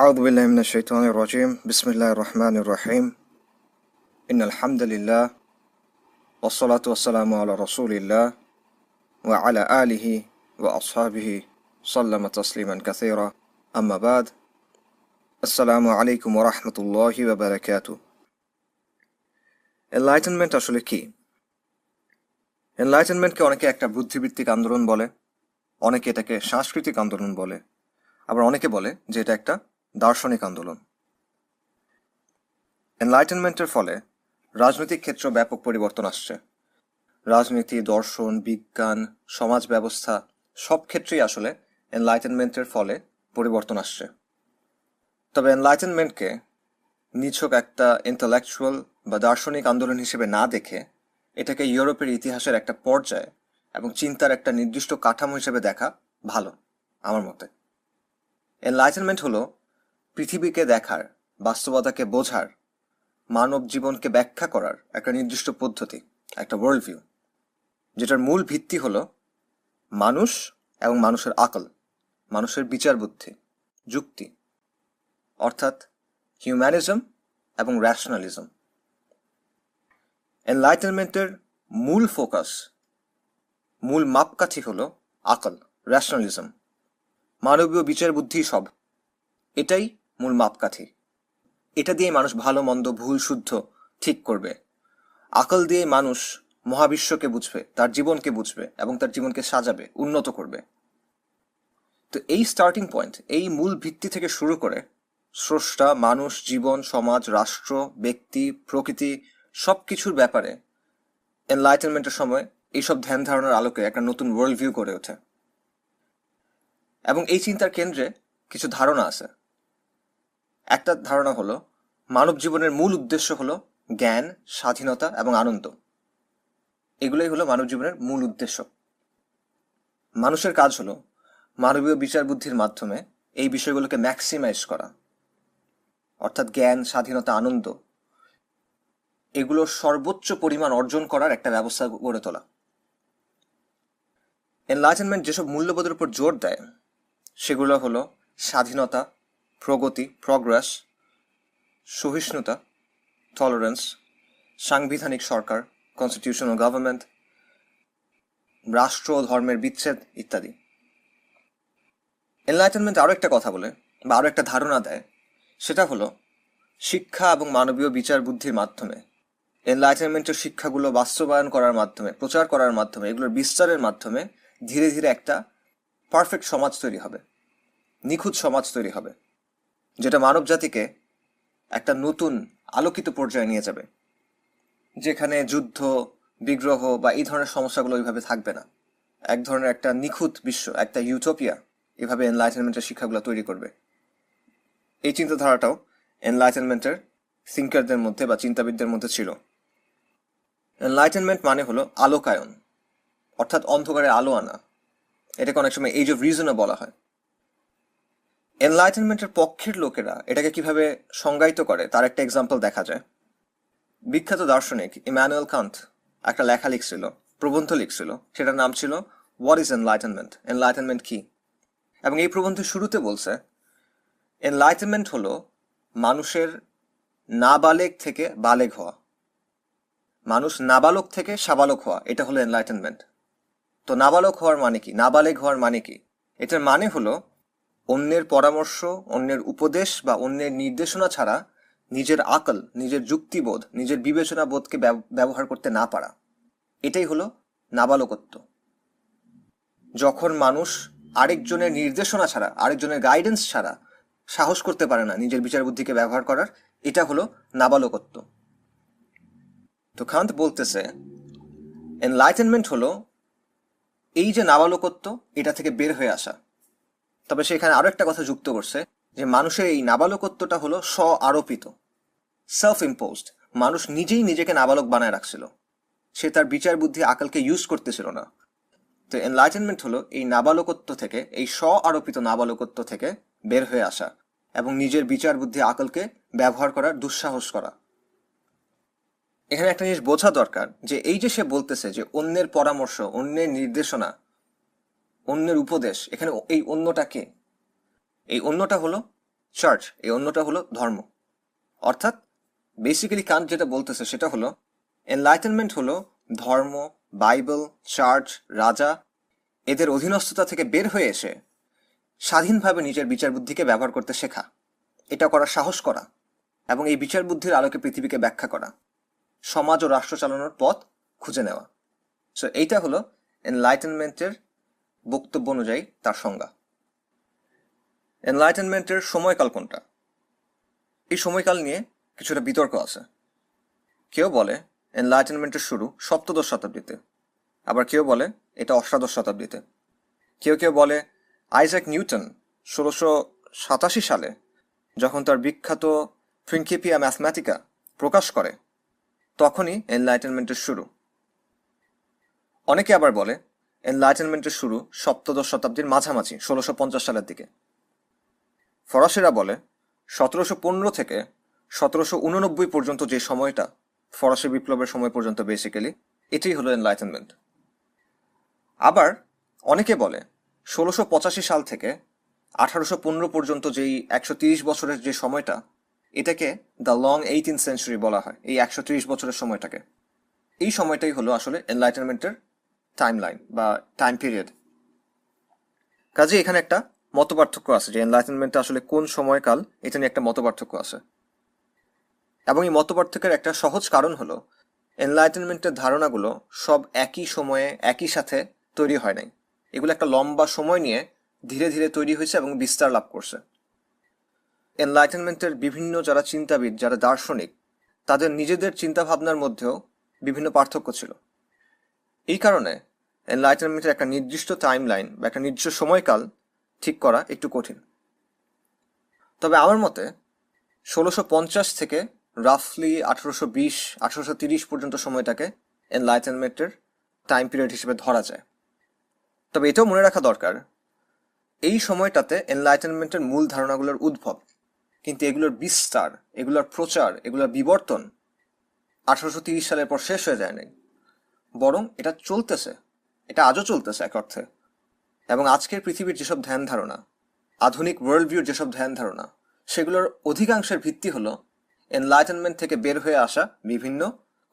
أعوذ بالله من الشيطان الرجيم بسم الله الرحمن الرحيم إن الحمد لله والصلاة والسلام على رسول الله وعلى آله وأصحابه سلم تسليما كثيرا أما بعد السلام عليكم ورحمة الله وبركاته Enlightenment আসলে কি? Enlightenment কে অনেকে একটা বুদ্ধিবৃত্তিক আন্দোলন বলে, অনেকে এটাকে সাংস্কৃতিক আন্দোলন বলে, আবার অনেকে বলে যে এটা একটা দার্শনিক আন্দোলন। এনলাইটেনমেন্টের ফলে রাজনৈতিক ক্ষেত্রে ব্যাপক পরিবর্তন আসছে। রাজনীতি, দর্শন, বিজ্ঞান, সমাজ ব্যবস্থা সব ক্ষেত্রেই আসলে এনলাইটেনমেন্টের ফলে পরিবর্তন আসছে। তবে এনলাইটেনমেন্টকে নিছক একটা ইন্টেলেকচুয়াল বা দার্শনিক আন্দোলন হিসেবে না দেখে এটাকে ইউরোপের ইতিহাসের একটা পর্যায় এবং চিন্তার একটা নির্দিষ্ট কাঠামো হিসেবে দেখা ভালো আমার মতে। এনলাইটেনমেন্ট হলো পৃথিবীকে দেখার, বাস্তবতাকে বোঝার, মানব জীবনকে ব্যাখ্যা করার একটা নির্দিষ্ট পদ্ধতি, একটা ওয়ার্ল্ড ভিউ, যেটার মূল ভিত্তি হলো মানুষ এবং মানুষের আকল, মানুষের বিচার বুদ্ধি, যুক্তি, অর্থাৎ হিউম্যানিজম এবং র্যাশনালিজম। এনলাইটেনমেন্টের মূল ফোকাস, মূল মাপকাঠি হলো আকল, র্যাশনালিজম, মানবীয় বিচার বুদ্ধি সব, এটাই মূল মাপকাঠি। এটা দিয়ে মানুষ ভালো মন্দ, ভুল শুদ্ধ ঠিক করবে। আকল দিয়ে মানুষ মহাবিশ্বকে বুঝবে, তার জীবনকে বুঝবে এবং তার জীবনকে সাজাবে, উন্নত করবে। তো এই স্টার্টিং পয়েন্ট, এই মূল ভিত্তি থেকে শুরু করে স্রষ্টা, মানুষ, জীবন, সমাজ, রাষ্ট্র, ব্যক্তি, প্রকৃতি সবকিছুর ব্যাপারে এনলাইটেনমেন্টের সময় এইসব ধ্যান ধারণার আলোকে একটা নতুন ওয়ার্ল্ড ভিউ গড়ে ওঠে। এবং এই চিন্তার কেন্দ্রে কিছু ধারণা আছে। একটা ধারণা হলো মানব জীবনের মূল উদ্দেশ্য হলো জ্ঞান, স্বাধীনতা এবং আনন্দ। এগুলোই হলো মানব জীবনের মূল উদ্দেশ্য। মানুষের কাজ হলো মানবীয় বিচার বুদ্ধির মাধ্যমে এই বিষয়গুলোকে ম্যাক্সিমাইজ করা, অর্থাৎ জ্ঞান, স্বাধীনতা, আনন্দ এগুলোর সর্বোচ্চ পরিমাণ অর্জন করার একটা ব্যবস্থা গড়ে তোলা। এনলাইটেনমেন্ট যেসব মূল্যবোধের উপর জোর দেয় সেগুলো হলো স্বাধীনতা, প্রগতি, প্রগ্রেস, সহিষ্ণুতা, টলারেন্স, সাংবিধানিক সরকার, কনস্টিটিউশনাল গভর্নমেন্ট, রাষ্ট্র ও ধর্মের বিচ্ছেদ ইত্যাদি। এনলাইটেনমেন্ট আরও একটা কথা বলে বা আরও একটা ধারণা দেয়, সেটা হলো শিক্ষা এবং মানবীয় বিচার বুদ্ধির মাধ্যমে, এনলাইটেনমেন্টের শিক্ষাগুলো বাস্তবায়ন করার মাধ্যমে, প্রচার করার মাধ্যমে, এগুলোর বিস্তারের মাধ্যমে ধীরে ধীরে একটা পারফেক্ট সমাজ তৈরি হবে, নিখুঁত সমাজ তৈরি হবে, যেটা মানব জাতিকে একটা নতুন আলোকিত পর্যায়ে নিয়ে যাবে, যেখানে যুদ্ধ, বিগ্রহ বা এই ধরনের সমস্যাগুলো ওইভাবে থাকবে না। এক ধরনের একটা নিখুঁত বিশ্ব, একটা ইউটোপিয়া এভাবে এনলাইটেনমেন্টের শিক্ষাগুলো তৈরি করবে। এই চিন্তাধারাটাও এনলাইটেনমেন্টের থিঙ্কারদের মধ্যে বা চিন্তাবিদদের মধ্যে ছিল। এনলাইটেনমেন্ট মানে হলো আলোকায়ন, অর্থাৎ অন্ধকারে আলো আনা। এটাকে অনেক সময় এজ অফ রিজনও বলা হয়। এনলাইটেনমেন্টের পক্ষের লোকেরা এটাকে কিভাবে সংজ্ঞায়িত করে তার একটা এক্সাম্পল দেখা যায়। বিখ্যাত দার্শনিক ইমানুয়েল কান্ট একটা লেখা লিখছিল, প্রবন্ধ লিখছিল, সেটার নাম ছিল হোয়াট ইজ এনলাইটেনমেন্ট, এনলাইটেনমেন্ট কি। এবং এই প্রবন্ধের শুরুতে বলছে এনলাইটেনমেন্ট হলো মানুষের নাবালেগ থেকে বালেগ হওয়া, মানুষ নাবালক থেকে সাবালক হওয়া, এটা হলো এনলাইটেনমেন্ট। তো নাবালক হওয়ার মানে কি, নাবালেগ হওয়ার মানে কি? এটার মানে হলো অন্যের পরামর্শ, অন্যের উপদেশ বা অন্যের নির্দেশনা ছাড়া নিজের আকল, নিজের যুক্তিবোধ, নিজের বিবেচনা বোধকে ব্যবহার করতে না পারা, এটাই হলো নাবালকত্ব। যখন মানুষ আরেকজনের নির্দেশনা ছাড়া, আরেকজনের গাইডেন্স ছাড়া সাহস করতে পারে না নিজের বিচার বুদ্ধিকে ব্যবহার করার, এটা হলো নাবালকত্ব। তো কান্ট বলতেছে এনলাইটেনমেন্ট হলো এই যে নাবালকত্ব, এটা থেকে বের হয়ে আসা। তবে সেখানে আরো একটা কথা যুক্ত করছে যে মানুষের এই নাবালকত্বটা হলো স্ব আরোপিত, সেলফ ইম্পোজড। মানুষ নিজেই নিজেকে নাবালক বানায় রাখছিল, সে তার বিচার বুদ্ধি আকলকে ইউজ করতেছিল না। তো এনলাইটেনমেন্ট হলো এই নাবালকত্ব থেকে, এই স্ব আরোপিত নাবালকত্ব থেকে বের হয়ে আসা এবং নিজের বিচার বুদ্ধি আকলকে ব্যবহার করার দুঃসাহস করা। এখানে একটা জিনিস বোঝা দরকার যে এই যে সে বলতেছে যে অন্যের পরামর্শ, অন্যের নির্দেশনা, অন্যের উপদেশ, এখানে এই অন্যটা কে? এই অন্যটা হলো চার্চ, এই অন্যটা হলো ধর্ম। অর্থাৎ বেসিক্যালি কান্ট যেটা বলতেছে সেটা হলো এনলাইটেনমেন্ট হলো ধর্ম, বাইবেল, চার্চ, রাজা এদের অধীনস্থতা থেকে বের হয়ে এসে স্বাধীনভাবে নিজের বিচার বুদ্ধিকে ব্যবহার করতে শেখা, এটা করার সাহস করা এবং এই বিচার বুদ্ধির আলোকে পৃথিবীকে ব্যাখ্যা করা, সমাজ ও রাষ্ট্র চালানোর পথ খুঁজে নেওয়া। সো এইটা হলো এনলাইটেনমেন্টের বক্তব্য অনুযায়ী তার সংজ্ঞা। এনলাইটেনমেন্টের সময়কাল কোনটা? এই সময়কাল নিয়ে কিছুটা বিতর্ক আছে। কেউ বলে এনলাইটেনমেন্টের শুরু সপ্তদশ শতাব্দীতে, আবার কেউ বলে এটা অষ্টাদশ শতাব্দীতে। কেউ কেউ বলে আইজ্যাক নিউটন 1687 সালে যখন তার বিখ্যাত প্রিন্সিপিয়া ম্যাথমেটিকা প্রকাশ করে তখনই এনলাইটেনমেন্টের শুরু। অনেকে আবার বলে এনলাইটেনমেন্টের শুরু সপ্তদশ শতাব্দীর মাঝামাঝি 1650 সালের দিকে। ফরাসিরা বলে 1715 থেকে 1789 পর্যন্ত যে সময়টা, ফরাসি বিপ্লবের সময় পর্যন্ত বেসিক্যালি এটাই হলো এনলাইটেনমেন্ট। আবার অনেকে বলে 1685 সাল থেকে 1815 পর্যন্ত যেই 130 বছরের যে সময়টা, এটাকে দ্য লং 18th সেঞ্চুরি বলা হয়। এই 130 বছরের সময়টাকে, এই সময়টাই হলো আসলে এনলাইটেনমেন্টের টাইম লাইন বা টাইম পিরিয়ড। কাজে এখানে একটা মতপার্থক্য আছে যে এনলাইটেনমেন্টটা আসলে কোন সময়কাল, এটা নিয়ে একটা মতপার্থক্য আছে। এবং এই মতপার্থক্যের একটা সহজ কারণ হলো এনলাইটেনমেন্টের ধারণাগুলো সব একই সময়ে একই সাথে তৈরি হয় নাই। এগুলো একটা লম্বা সময় নিয়ে ধীরে ধীরে তৈরি হয়েছে এবং বিস্তার লাভ করছে। এনলাইটেনমেন্টের বিভিন্ন যারা চিন্তাবিদ, যারা দার্শনিক, তাদের নিজেদের চিন্তা ভাবনার মধ্যেও বিভিন্ন পার্থক্য ছিল। এই কারণে এনলাইটেনমেন্টের একটা নির্দিষ্ট টাইম লাইন বা একটা নির্দিষ্ট সময়কাল ঠিক করা একটু কঠিন। তবে আমার মতে 1650 থেকে রাফলি 1820-1830 পর্যন্ত সময়টাকে এনলাইটেনমেন্টের টাইম পিরিয়ড হিসেবে ধরা যায়। তবে এটাও মনে রাখা দরকার, এই সময়টাতে এনলাইটেনমেন্টের মূল ধারণাগুলোর উদ্ভব, কিন্তু এগুলোর বিস্তার, এগুলোর প্রচার, এগুলোর বিবর্তন 1830 সালের পর শেষ হয়ে যায় নাই, বরং এটা চলতেছে, এটা আজও চলতেছে এক অর্থে। এবং আজকের পৃথিবীর যেসব ধ্যান ধারণা, আধুনিক ওয়ার্ল্ড ভিউর যেসব ধ্যান ধারণা, সেগুলোর অধিকাংশের ভিত্তি হলো এনলাইটেনমেন্ট থেকে বের হয়ে আসা বিভিন্ন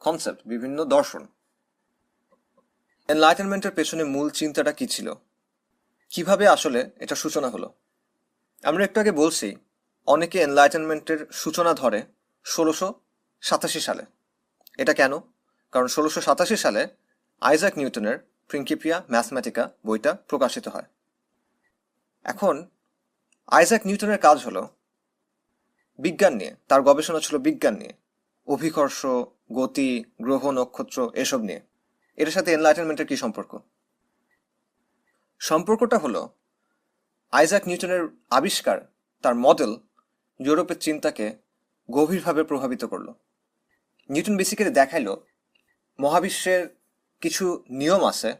কনসেপ্ট, বিভিন্ন দর্শন। এনলাইটেনমেন্টের পেছনে মূল চিন্তাটা কি ছিল, কিভাবে আসলে এটা সূচনা হলো? আমরা একটু আগে বলছি অনেকে এনলাইটেনমেন্টের সূচনা ধরে 1687 সালে। এটা কেন? কারণ 1687 সালে আইজ্যাক নিউটনের প্রিন্সিপিয়া ম্যাথমেটিকা বইটা প্রকাশিত হয়। এখন আইজ্যাক নিউটনের কাজ হলো বিজ্ঞান নিয়ে, তার গবেষণা ছিল বিজ্ঞান নিয়ে, অভিকর্ষ, গতি, গ্রহ, নক্ষত্র, এসব নিয়ে। এটার সাথে এনলাইটেনমেন্টের কি সম্পর্ক? সম্পর্কটা হলো আইজ্যাক নিউটনের আবিষ্কার, তার মডেল ইউরোপের চিন্তাকে গভীরভাবে প্রভাবিত করলো। নিউটন বেসিক্যালি দেখাইলো মহাবিশ্বের কিছু নিয়ম আছে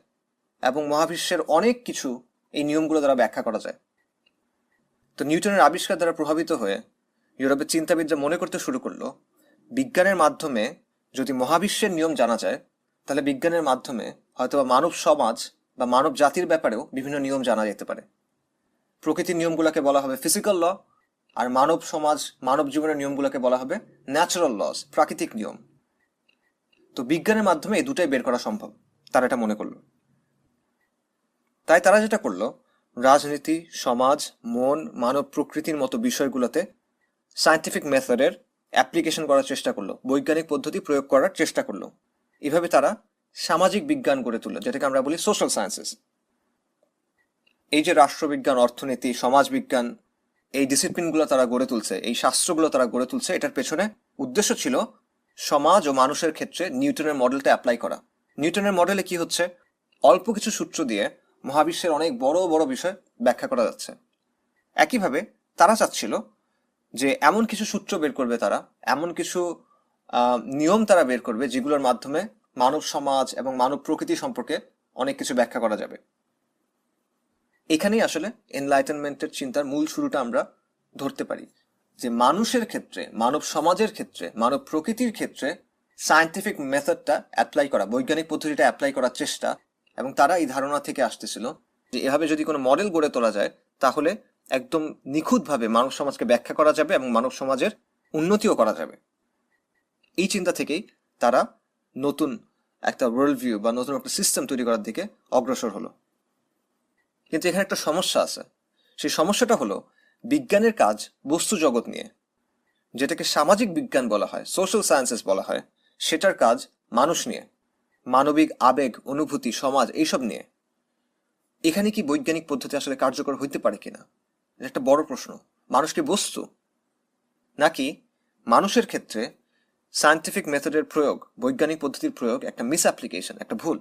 এবং মহাবিশ্বের অনেক কিছু এই নিয়মগুলো দ্বারা ব্যাখ্যা করা যায়। তো নিউটনের আবিষ্কার দ্বারা প্রভাবিত হয়ে ইউরোপের চিন্তাবিদরা মনে করতে শুরু করলো বিজ্ঞানের মাধ্যমে যদি মহাবিশ্বের নিয়ম জানা যায়, তাহলে বিজ্ঞানের মাধ্যমে হয়তোবা মানব সমাজ বা মানব জাতির ব্যাপারেও বিভিন্ন নিয়ম জানা যেতে পারে। প্রকৃতির নিয়মগুলোকে বলা হবে ফিজিক্যাল ল, আর মানব সমাজ, মানব জীবনের নিয়মগুলোকে বলা হবে ন্যাচারাল লস, প্রাকৃতিক নিয়ম। তো বিজ্ঞানের মাধ্যমে এই দুটাই বের করা সম্ভব, তারা এটা মনে করলো। তাই তারা যেটা করলো, রাজনীতি, সমাজ, মন, মানব প্রকৃতির মতো বিষয়গুলোতে সায়েন্টিফিক মেথডের অ্যাপ্লিকেশন করার চেষ্টা করলো, বৈজ্ঞানিক পদ্ধতি প্রয়োগ করার চেষ্টা করলো। এভাবে তারা সামাজিক বিজ্ঞান গড়ে তুললো, যেটাকে আমরা বলি সোশ্যাল সায়েন্সেস। এই যে রাষ্ট্রবিজ্ঞান, অর্থনীতি, সমাজবিজ্ঞান, এই ডিসিপ্লিনগুলো তারা গড়ে তুলছে, এই শাস্ত্রগুলো তারা গড়ে তুলছে, এটার পেছনে উদ্দেশ্য ছিল সমাজ ও মানুষের ক্ষেত্রে নিউটনের মডেলটা অ্যাপ্লাই করা। নিউটনের মডেলে কি হচ্ছে, অল্প কিছু সূত্র দিয়ে মহাবিশ্বের অনেক বড় বড় বিষয় ব্যাখ্যা করা যাচ্ছে। একইভাবে তারা চাচ্ছিল যে এমন কিছু সূত্র বের করবে তারা, এমন কিছু নিয়ম তারা বের করবে যেগুলোর মাধ্যমে মানব সমাজ এবং মানব প্রকৃতি সম্পর্কে অনেক কিছু ব্যাখ্যা করা যাবে। এখানেই আসলে এনলাইটেনমেন্টের চিন্তার মূল শুরুটা আমরা ধরতে পারি, যে মানুষের ক্ষেত্রে, মানব সমাজের ক্ষেত্রে, মানব প্রকৃতির ক্ষেত্রে সায়েন্টিফিক মেথডটা অ্যাপ্লাই করা, বৈজ্ঞানিক পদ্ধতিটা অ্যাপ্লাই করার চেষ্টা। এবং তারা এই ধারণা থেকে আসতেছিল যে এভাবে যদি কোনো মডেল গড়ে তোলা যায় তাহলে একদম নিখুঁতভাবে মানব সমাজকে ব্যাখ্যা করা যাবে এবং মানব সমাজের উন্নতিও করা যাবে। এই চিন্তা থেকেই তারা নতুন একটা ওয়ার্ল্ড ভিউ বা নতুন একটা সিস্টেম তৈরি করার দিকে অগ্রসর হলো। কিন্তু এখানে একটা সমস্যা আছে। সেই সমস্যাটা হলো বিজ্ঞানের কাজ বস্তু জগৎ নিয়ে, যেটাকে সামাজিক বিজ্ঞান বলা হয়, সোশ্যাল সায়েন্সেস বলা হয়, সেটার কাজ মানুষ নিয়ে, মানবিক আবেগ, অনুভূতি, সমাজ, এইসব নিয়ে। এখানে কি বৈজ্ঞানিক পদ্ধতি আসলে কার্যকর হইতে পারে কিনা, এটা একটা বড় প্রশ্ন। মানুষ কি বস্তু, নাকি মানুষের ক্ষেত্রে সায়েন্টিফিক মেথডের প্রয়োগ, বৈজ্ঞানিক পদ্ধতির প্রয়োগ একটা মিস অ্যাপ্লিকেশন, একটা ভুল?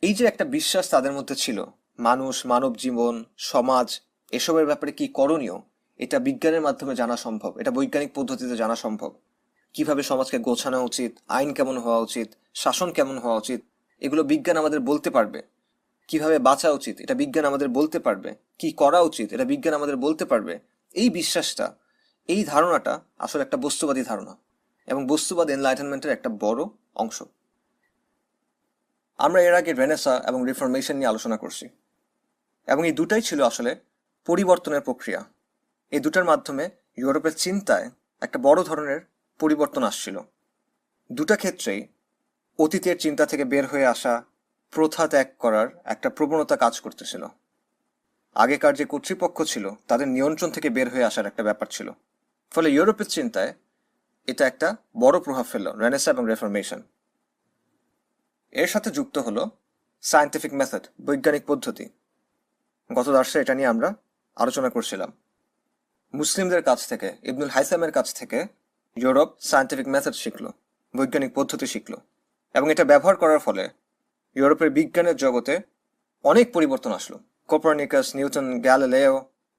এই যে একটা বিশ্বাস তাদের মধ্যে ছিল, মানুষ, মানব জীবন, সমাজ, এসবের ব্যাপারে কি করণীয়, এটা বিজ্ঞানের মাধ্যমে জানা সম্ভব, এটা বৈজ্ঞানিক পদ্ধতিতে জানা সম্ভব। কিভাবে সমাজকে গোছানো উচিত, আইন কেমন হওয়া উচিত, শাসন কেমন হওয়া উচিত, এগুলো বিজ্ঞান আমাদের বলতে পারবে। কিভাবে বাঁচা উচিত, এটা বিজ্ঞান আমাদের বলতে পারবে। কি করা উচিত, এটা বিজ্ঞান আমাদের বলতে পারবে। এই বিশ্বাসটা, এই ধারণাটা আসলে একটা বস্তুবাদী ধারণা, এবং বস্তুবাদ এনলাইটেনমেন্টের একটা বড় অংশ। আমরা এর আগে রেনেসা এবং রিফরমেশন নিয়ে আলোচনা করছি, এবং এই দুটাই ছিল আসলে পরিবর্তনের প্রক্রিয়া। এই দুটার মাধ্যমে ইউরোপের চিন্তায় একটা বড় ধরনের পরিবর্তন আসছিল। দুটা ক্ষেত্রেই অতীতের চিন্তা থেকে বের হয়ে আসা, প্রথা ত্যাগ করার একটা প্রবণতা কাজ করতেছিল। আগেকার যে কর্তৃপক্ষ ছিল তাদের নিয়ন্ত্রণ থেকে বের হয়ে আসার একটা ব্যাপার ছিল। ফলে ইউরোপের চিন্তায় এটা একটা বড় প্রভাব ফেলল, রেনেসা এবং রেফরমেশন। এর সাথে যুক্ত হলো সায়েন্টিফিক মেথড, বৈজ্ঞানিক পদ্ধতি। গত দর্শে এটা নিয়ে আমরা আলোচনা করছিলাম। মুসলিমদের কাছ থেকে, ইবনুল হাইসামের কাছ থেকে ইউরোপ সায়েন্টিফিক মেথড শিখলো, বৈজ্ঞানিক পদ্ধতি শিখলো, এবং এটা ব্যবহার করার ফলে ইউরোপের বিজ্ঞানের জগতে অনেক পরিবর্তন আসলো। কোপারনিকাস, নিউটন, গ্যালিলেও,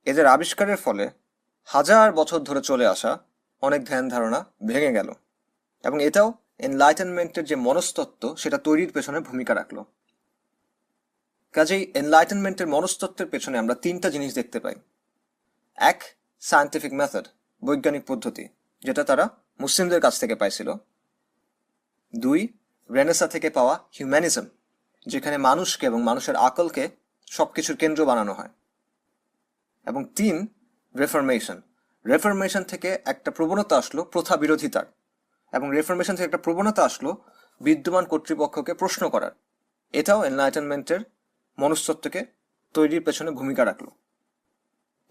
এদের আবিষ্কারের ফলে হাজার বছর ধরে চলে আসা অনেক ধ্যান ধারণা ভেঙে গেল, এবং এটাও এনলাইটেনমেন্টের যে মনস্তত্ত্ব সেটা তৈরির পেছনে ভূমিকা রাখলো। কাজেই এনলাইটেনমেন্টের মনস্তত্ত্বের পেছনে আমরা তিনটা জিনিস দেখতে পাই। এক, সায়েন্টিফিক মেথড, বৈজ্ঞানিক পদ্ধতি, যেটা তারা মুসলিমদের কাছ থেকে পাইছিল। দুই, রেনেসা থেকে পাওয়া হিউম্যানিজম, যেখানে মানুষকে এবং মানুষের আকলকে সবকিছুর কেন্দ্র বানানো হয়। এবং তিন, রেফরমেশন। রেফরমেশন থেকে একটা প্রবণতা আসলো প্রথা বিরোধিতার, এবং রেফরমেশন থেকে একটা প্রবণতা আসলো বিদ্যমান কর্তৃপক্ষকে প্রশ্ন করার। এটাও এনলাইটেনমেন্টের মনস্তত্ত্বকে তৈরির পেছনে ভূমিকা রাখলো।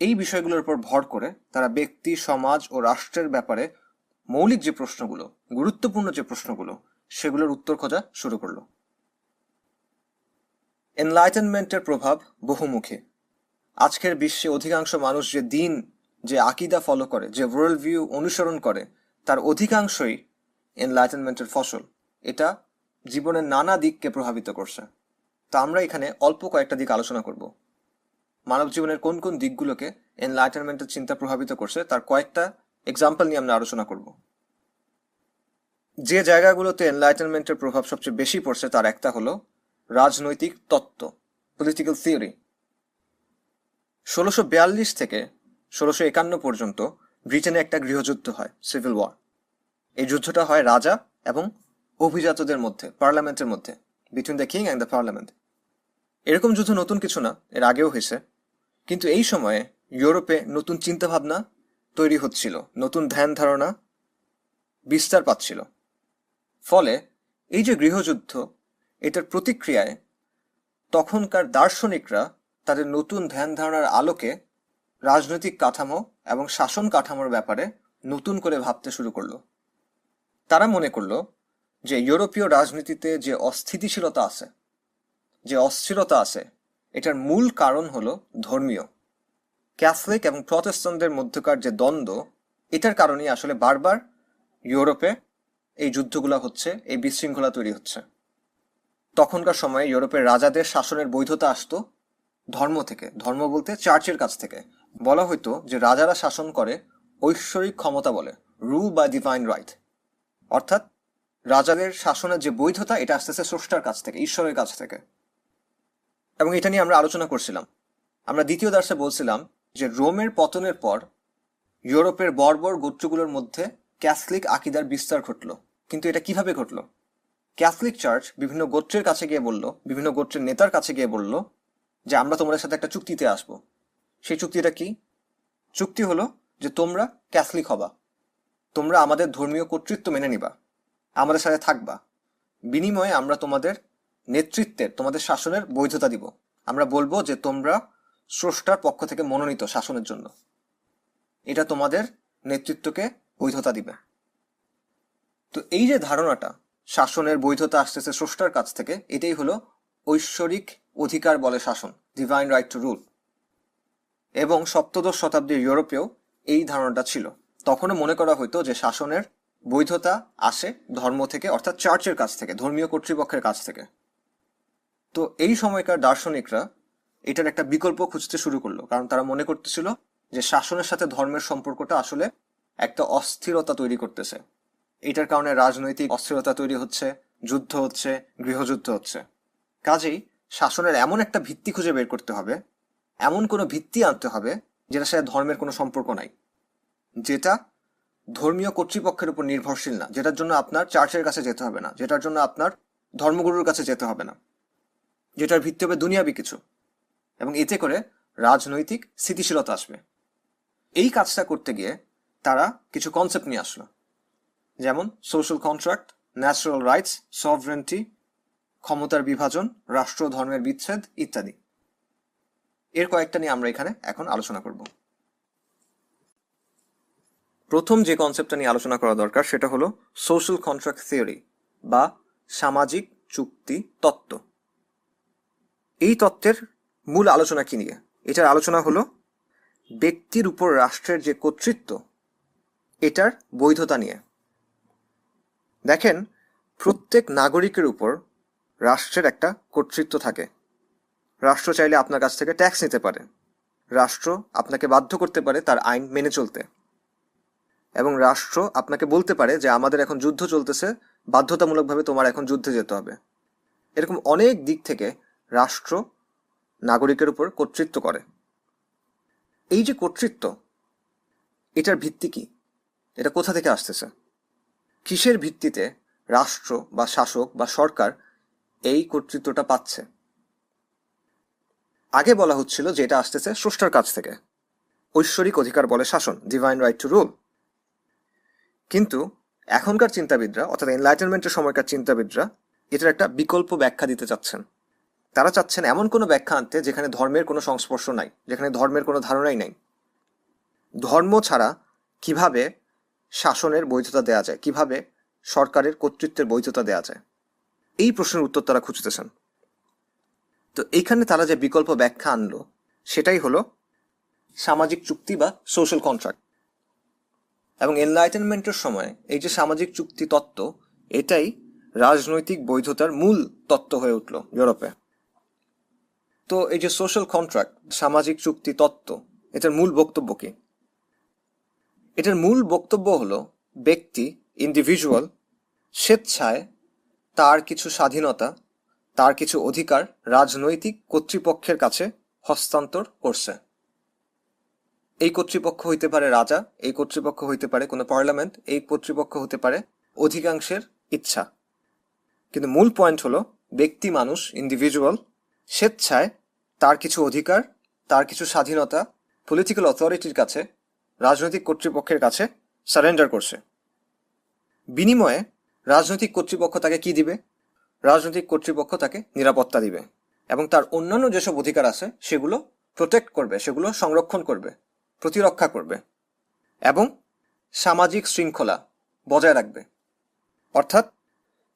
এই বিষয়গুলোর উপর ভর করে তারা ব্যক্তি, সমাজ ও রাষ্ট্রের ব্যাপারে মৌলিক যে প্রশ্নগুলো, গুরুত্বপূর্ণ যে প্রশ্নগুলো, সেগুলোর উত্তর খোঁজা শুরু করলো। এনলাইটেনমেন্টের প্রভাব বহুমুখী। আজকের বিশ্বে অধিকাংশ মানুষ যে দিন, যে আকিদা ফলো করে, যে ওয়ার্ল্ড ভিউ অনুসরণ করে, তার অধিকাংশই এনলাইটেনমেন্টের ফসল। এটা জীবনের নানা দিককে প্রভাবিত করছে। তা আমরা এখানে অল্প কয়েকটা দিক আলোচনা করব। মানব জীবনের কোন কোন দিকগুলোকে এনলাইটেনমেন্টের চিন্তা প্রভাবিত করছে তার কয়েকটা এক্সাম্পল নিয়ে আমরা আলোচনা করব। যে জায়গাগুলোতে এনলাইটেনমেন্টের প্রভাব সবচেয়ে বেশি পড়ছে তার একটা হলো রাজনৈতিক তত্ত্ব, পলিটিক্যাল থিওরি। 1642 থেকে 1651 পর্যন্ত ব্রিটেনে একটা গৃহযুদ্ধ হয়, সিভিল ওয়ার। এই যুদ্ধটা হয় রাজা এবং অভিজাতদের মধ্যে, পার্লামেন্টের মধ্যে, between the king and the parliament. এরকম যুদ্ধ নতুন কিছু না, এর আগেও হয়েছে। কিন্তু এই সময়ে ইউরোপে নতুন চিন্তাভাবনা তৈরি হচ্ছিল, নতুন ধ্যান ধারণা বিস্তার পাচ্ছিল। ফলে এই যে গৃহযুদ্ধ, এটার প্রতিক্রিয়ায় তখনকার দার্শনিকরা তাদের নতুন ধ্যান ধারণার আলোকে রাজনৈতিক কাঠামো এবং শাসন কাঠামোর ব্যাপারে নতুন করে ভাবতে শুরু করলো। তারা মনে করলো যে ইউরোপীয় রাজনীতিতে যে অস্থিতিশীলতা আছে, যে অস্থিরতা আছে, এটার মূল কারণ হলো ধর্মীয়। ক্যাথলিক এবং প্রটেস্ট্যান্টদের মধ্যকার যে দ্বন্দ্ব, এটার কারণেই আসলে বারবার ইউরোপে এই যুদ্ধগুলা হচ্ছে, এই বিশৃঙ্খলা তৈরি হচ্ছে। তখনকার সময়ে ইউরোপের রাজাদের শাসনের বৈধতা আসতো ধর্ম থেকে, ধর্ম বলতে চার্চের কাছ থেকে। বলা হইতো যে রাজারা শাসন করে ঐশ্বরিক ক্ষমতা বলে, রুল বাই ডিভাইন রাইট। অর্থাৎ রাজাদের শাসনের যে বৈধতা, এটা আসতেছে স্রষ্টার কাছ থেকে, ঈশ্বরের কাছ থেকে। এবং এটা নিয়ে আমরা আলোচনা করছিলাম। আমরা দ্বিতীয় দর্শে বলছিলাম যে রোমের পতনের পর ইউরোপের বর্বর গোত্রগুলোর মধ্যে ক্যাথলিক আকিদার বিস্তার ঘটল। কিন্তু এটা কিভাবে ঘটল? ক্যাথলিক চার্চ বিভিন্ন গোত্রের কাছে গিয়ে বলল, বিভিন্ন গোত্রের নেতার কাছে গিয়ে বলল যে আমরা তোমাদের সাথে একটা চুক্তিতে আসবো, সেই চুক্তিটা কি? চুক্তি হলো যে তোমরা ক্যাথলিক হবা, তোমরা আমাদের ধর্মীয় কর্তৃত্ব মেনে নিবা, আমাদের সাথে থাকবা, বিনিময়ে আমরা তোমাদের নেতৃত্বের, তোমাদের শাসনের বৈধতা দিব। আমরা বলবো যে তোমরা স্রষ্টার পক্ষ থেকে মনোনীত শাসনের জন্য, এটা তোমাদের নেতৃত্বকে বৈধতা দিবে। তো এই যে ধারণাটা শাসনের বৈধতা আসতেছে স্রষ্টার কাছ থেকে, এটাই হলো ঐশ্বরিক অধিকার বলে শাসন, ডিভাইন রাইট টু রুল। এবং সপ্তদশ শতাব্দীর ইউরোপেও এই ধারণাটা ছিল। তখনও মনে করা হতো যে শাসনের বৈধতা আসে ধর্ম থেকে, অর্থাৎ চার্চের কাছ থেকে, ধর্মীয় কর্তৃপক্ষের কাছ থেকে। তো এই সময়কার দার্শনিকরা এটার একটা বিকল্প খুঁজতে শুরু করলো, কারণ তারা মনে করতেছিল যে শাসনের সাথে ধর্মের সম্পর্কটা আসলে একটা অস্থিরতা তৈরি করতেছে। এটার কারণে রাজনৈতিক অস্থিরতা তৈরি হচ্ছে, যুদ্ধ হচ্ছে, গৃহযুদ্ধ হচ্ছে। কাজেই শাসনের এমন একটা ভিত্তি খুঁজে বের করতে হবে, এমন কোনো ভিত্তি আনতে হবে যেটার সাথে ধর্মের কোনো সম্পর্ক নাই, যেটা ধর্মীয় কর্তৃপক্ষের উপর নির্ভরশীল না, যেটার জন্য আপনার চার্চের কাছে যেতে হবে না, যেটার জন্য আপনার ধর্মগুরুর কাছে যেতে হবে না, যেটার ভিত্তি হবে দুনিয়াবি কিছু, এবং এতে করে রাজনৈতিক স্থিতিশীলতা আসবে। এই কাজটা করতে গিয়ে তারা কিছু কনসেপ্ট নিয়ে আসলো, যেমন social contract, natural rights, sovereignty, ক্ষমতার বিভাজন, রাষ্ট্র ধর্মের বিচ্ছেদ ইত্যাদি। এর কয়েকটা নিয়ে আমরা এখানে এখন আলোচনা করব। প্রথম যে কনসেপ্টটা নিয়ে আলোচনা করা দরকার সেটা হলো সোশ্যাল কন্ট্রাক্ট থিওরি বা সামাজিক চুক্তি তত্ত্ব। এই তত্ত্বের মূল আলোচনা কি নিয়ে? এটার আলোচনা হলো ব্যক্তির উপর রাষ্ট্রের যে কর্তৃত্ব, এটার বৈধতা নিয়ে। দেখেন, প্রত্যেক নাগরিকের উপর রাষ্ট্রের একটা কর্তৃত্ব থাকে। রাষ্ট্র চাইলে আপনার কাছ থেকে ট্যাক্স নিতে পারে, রাষ্ট্র আপনাকে বাধ্য করতে পারে তার আইন মেনে চলতে, এবং রাষ্ট্র আপনাকে বলতে পারে যে আমাদের এখন যুদ্ধ চলতেছে, বাধ্যতামূলকভাবে তোমার এখন যুদ্ধে যেতে হবে। এরকম অনেক দিক থেকে রাষ্ট্র নাগরিকের উপর কর্তৃত্ব করে। এই যে কর্তৃত্ব, এটার ভিত্তি কি? এটা কোথা থেকে আসতেছে? কিসের ভিত্তিতে রাষ্ট্র বা শাসক বা সরকার এই কর্তৃত্বটা পাচ্ছে? আগে বলা হচ্ছিল যে এটা আসতেছে স্রষ্টার কাছ থেকে, ঐশ্বরিক অধিকার বলে শাসন, ডিভাইন রাইট টু রুল। কিন্তু এখনকার চিন্তাবিদরা, অর্থাৎ এনলাইটেনমেন্টের সময়কার চিন্তাবিদরা, এটার একটা বিকল্প ব্যাখ্যা দিতে চাচ্ছেন। তারা চাচ্ছেন এমন কোনো ব্যাখ্যা আনতে যেখানে ধর্মের কোনো সংস্পর্শ নাই, যেখানে ধর্মের কোনো ধারণাই নাই। ধর্ম ছাড়া কিভাবে শাসনের বৈধতা দেয়া যায়, কিভাবে সরকারের কর্তৃত্বের বৈধতা দেয়া যায়, এই প্রশ্নের উত্তর তারা খুঁজতেছেন। তো এইখানে তারা যে বিকল্প ব্যাখ্যা আনলো সেটাই হলো সামাজিক চুক্তি বা সোশ্যাল কন্ট্রাক্ট। এবং এনলাইটেনমেন্টের সময় এই যে সামাজিক চুক্তি তত্ত্ব, এটাই রাজনৈতিক বৈধতার মূল তত্ত্ব হয়ে উঠল ইউরোপে। তো এই যে সোশ্যাল কন্ট্রাক্ট, সামাজিক চুক্তি তত্ত্ব, এটার মূল বক্তব্য কি? এটার মূল বক্তব্য হলো ব্যক্তি, ইন্ডিভিজুয়াল, স্বেচ্ছায় তার কিছু স্বাধীনতা, তার কিছু অধিকার রাজনৈতিক কর্তৃপক্ষের কাছে হস্তান্তর করছে। এই কর্তৃপক্ষ হইতে পারে রাজা, এই কর্তৃপক্ষ হইতে পারে কোনো পার্লামেন্ট, এই কর্তৃপক্ষ হতে পারে অধিকাংশের ইচ্ছা। কিন্তু মূল পয়েন্ট হলো ব্যক্তি, মানুষ, ইন্ডিভিজুয়াল স্বেচ্ছায় তার কিছু অধিকার, তার কিছু স্বাধীনতা পলিটিক্যাল অথরিটির কাছে, রাজনৈতিক কর্তৃপক্ষের কাছে সারেন্ডার করছে। বিনিময়ে রাজনৈতিক কর্তৃপক্ষ তাকে কি দিবে? রাজনৈতিক কর্তৃপক্ষ তাকে নিরাপত্তা দিবে, এবং তার অন্যান্য যেসব অধিকার আছে সেগুলো প্রোটেক্ট করবে, সেগুলো সংরক্ষণ করবে, প্রতিরক্ষা করবে, এবং সামাজিক শৃঙ্খলা বজায় রাখবে। অর্থাৎ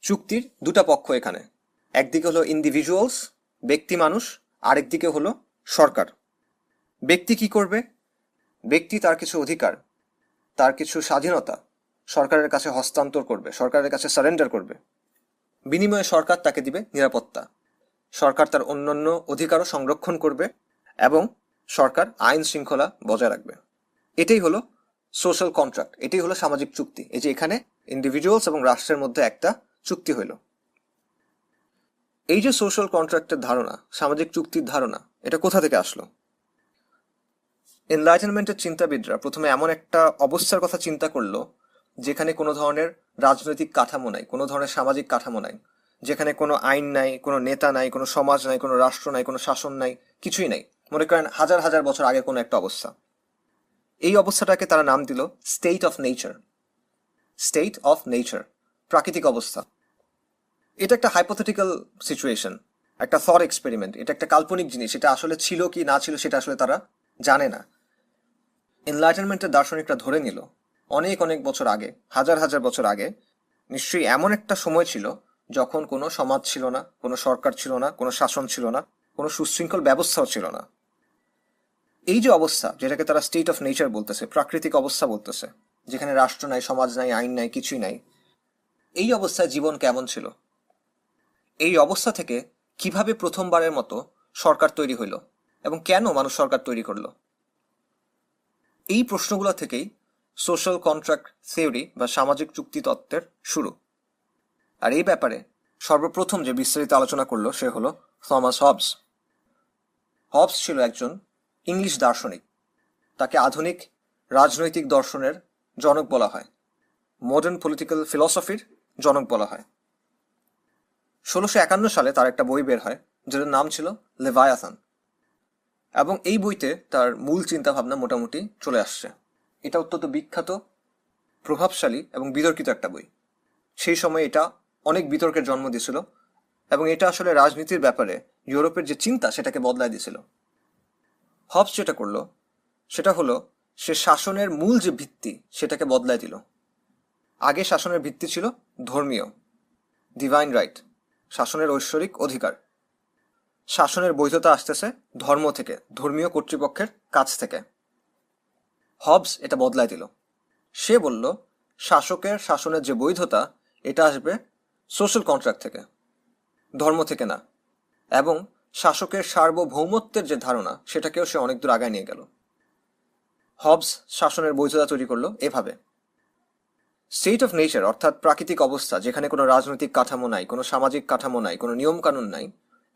চুক্তির দুটা পক্ষ এখানে, একদিকে হলো ইন্ডিভিজুয়ালস, ব্যক্তি মানুষ, আরেকদিকে হলো সরকার। ব্যক্তি কি করবে? ব্যক্তি তার কিছু অধিকার, তার কিছু স্বাধীনতা সরকারের কাছে হস্তান্তর করবে, সরকারের কাছে সারেন্ডার করবে। বিনিময়ে সরকার তাকে দিবে নিরাপত্তা, সরকার তার অন্যান্য অধিকারও সংরক্ষণ করবে, এবং সরকার আইন শৃঙ্খলা বজায় রাখবে। এটাই হলো সোশ্যাল কন্ট্রাক্ট, এটাই হলো সামাজিক চুক্তি। এই যে এখানে ইন্ডিভিজুয়ালস এবং রাষ্ট্রের মধ্যে একটা চুক্তি হইল। এই যে সোশ্যাল কন্ট্রাক্টের ধারণা, সামাজিক চুক্তির ধারণা, এটা কোথা থেকে আসলো? এনলাইটেনমেন্টের চিন্তাবিদরা প্রথমে এমন একটা অবস্থার কথা চিন্তা করলো যেখানে কোনো ধরনের রাজনৈতিক কাঠামো নাই, কোনো ধরনের সামাজিক কাঠামো নাই, যেখানে কোনো আইন নাই, কোনো নেতা নাই, কোনো সমাজ নাই, কোনো রাষ্ট্র নাই, কোনো শাসন নাই, কিছুই নাই। মনে করেন হাজার হাজার বছর আগে কোনো একটা অবস্থা। এই অবস্থাটাকে তারা নাম দিল state of nature. State of nature, প্রাকৃতিক অবস্থা। এটা একটা হাইপোথেটিক্যাল সিচুয়েশন, একটা থট এক্সপেরিমেন্ট, এটা একটা কাল্পনিক জিনিস। এটা আসলে ছিল কি না ছিল সেটা আসলে তারা জানে না। এনলাইটেনমেন্টের দার্শনিকরা ধরে নিল অনেক অনেক বছর আগে, হাজার হাজার বছর আগে নিশ্চয়ই এমন একটা সময় ছিল যখন কোনো সমাজ ছিল না, কোনো সরকার ছিল না, কোনো শাসন ছিল না, কোনো সুশৃঙ্খল ব্যবস্থাও ছিল না। এই যে অবস্থা, যেটাকে তারা স্টেট অফ নেচার বলতেছে, প্রাকৃতিক অবস্থা বলতেছে, যেখানে রাষ্ট্র নাই, সমাজ নাই, আইন নাই, কিছুই নাই, এই অবস্থায় জীবন কেমন ছিল? এই অবস্থা থেকে কিভাবে প্রথমবারের মতো সরকার তৈরি হইল এবং কেন মানুষ সরকার তৈরি করলো? এই প্রশ্নগুলো থেকেই সোশ্যাল কন্ট্রাক্ট থিওরি বা সামাজিক চুক্তি তত্ত্বের শুরু। আর এই ব্যাপারে সর্বপ্রথম যে বিস্তারিত আলোচনা করলো সে হলো থমাস হবস। হবস ছিল একজন ইংলিশ দার্শনিক। তাকে আধুনিক রাজনৈতিক দর্শনের জনক বলা হয়, মডার্ন পলিটিক্যাল ফিলসফির জনক বলা হয়। 1651 সালে তার একটা বই বের হয় যেটার নাম ছিল লেভায়াথান, এবং এই বইতে তার মূল চিন্তাভাবনা মোটামুটি চলে আসছে। এটা অত্যন্ত বিখ্যাত, প্রভাবশালী এবং বিতর্কিত একটা বই। সেই সময় এটা অনেক বিতর্কের জন্ম দিয়েছিল এবং এটা আসলে রাজনীতির ব্যাপারে ইউরোপের যে চিন্তা সেটাকে বদলায় দিয়েছিল। হবস যেটা করলো সেটা হলো সে শাসনের মূল যে ভিত্তি সেটাকে বদলায় দিল। আগে শাসনের ভিত্তি ছিল ধর্মীয়, ডিভাইন রাইট, শাসনের ঐশ্বরিক অধিকার। শাসনের বৈধতা আসতেছে ধর্ম থেকে, ধর্মীয় কর্তৃপক্ষের কাছ থেকে। হবস এটা বদলায় দিল। সে বলল শাসকের শাসনের যে বৈধতা এটা আসবে সোশ্যাল কন্ট্রাক্ট থেকে, ধর্ম থেকে না। এবং শাসকের সার্বভৌমত্বের যে ধারণা সেটাকেও সে অনেক দূর আগায় নিয়ে গেল। হবস শাসনের বৈধতা তৈরি করলো এভাবে। স্টেট অফ নেচার অর্থাৎ প্রাকৃতিক অবস্থা, যেখানে কোনো রাজনৈতিক কাঠামো নাই, কোনো সামাজিক কাঠামো নাই, কোনো নিয়ম কানুন নাই,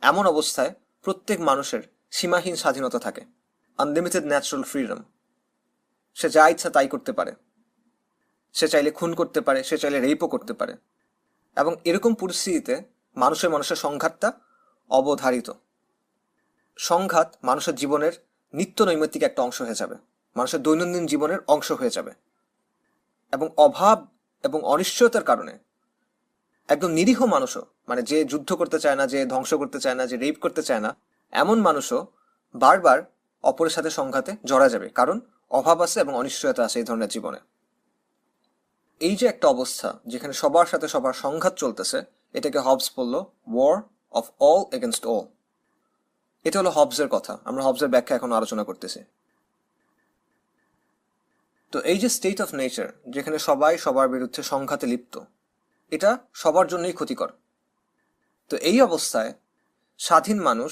এমন অবস্থায় প্রত্যেক মানুষের সীমাহীন স্বাধীনতা থাকে, আনলিমিটেড ন্যাচারাল ফ্রিডম। সে যা ইচ্ছা তাই করতে পারে, সে চাইলে খুন করতে পারে, সে চাইলে রেপও করতে পারে। এবং এরকম পরিস্থিতিতে মানুষের সংঘাতটা অবধারিত। সংঘাত মানুষের জীবনের নিত্য নৈমিত্তিক একটা অংশ হয়ে যাবে, মানুষের দৈনন্দিন জীবনের অংশ হয়ে যাবে। এবং অভাব এবং অনিশ্চয়তার কারণে একদম নিরীহ মানুষও, মানে যে যুদ্ধ করতে চায় না, যে ধ্বংস করতে চায় না, যে রেপ করতে চায় না, এমন মানুষও বারবার অপরের সাথে সংঘাতে জড়া যাবে, কারণ অভাব আছে এবং অনিশ্চয়তা আছে এই ধরনের জীবনে। এই যে একটা অবস্থা যেখানে সবার সাথে সবার সংঘাত চলতেছে, এটাকে হবস বলল war of all against all. এটা হলো হবসের কথা। আমরা হবসের ব্যাখ্যা এখন আলোচনা করতেছি। তো এই যে স্টেট অফ নেচার, যেখানে সবাই সবার বিরুদ্ধে সংঘাতে লিপ্ত, এটা সবার জন্যই ক্ষতিকর। তো এই অবস্থায় স্বাধীন মানুষ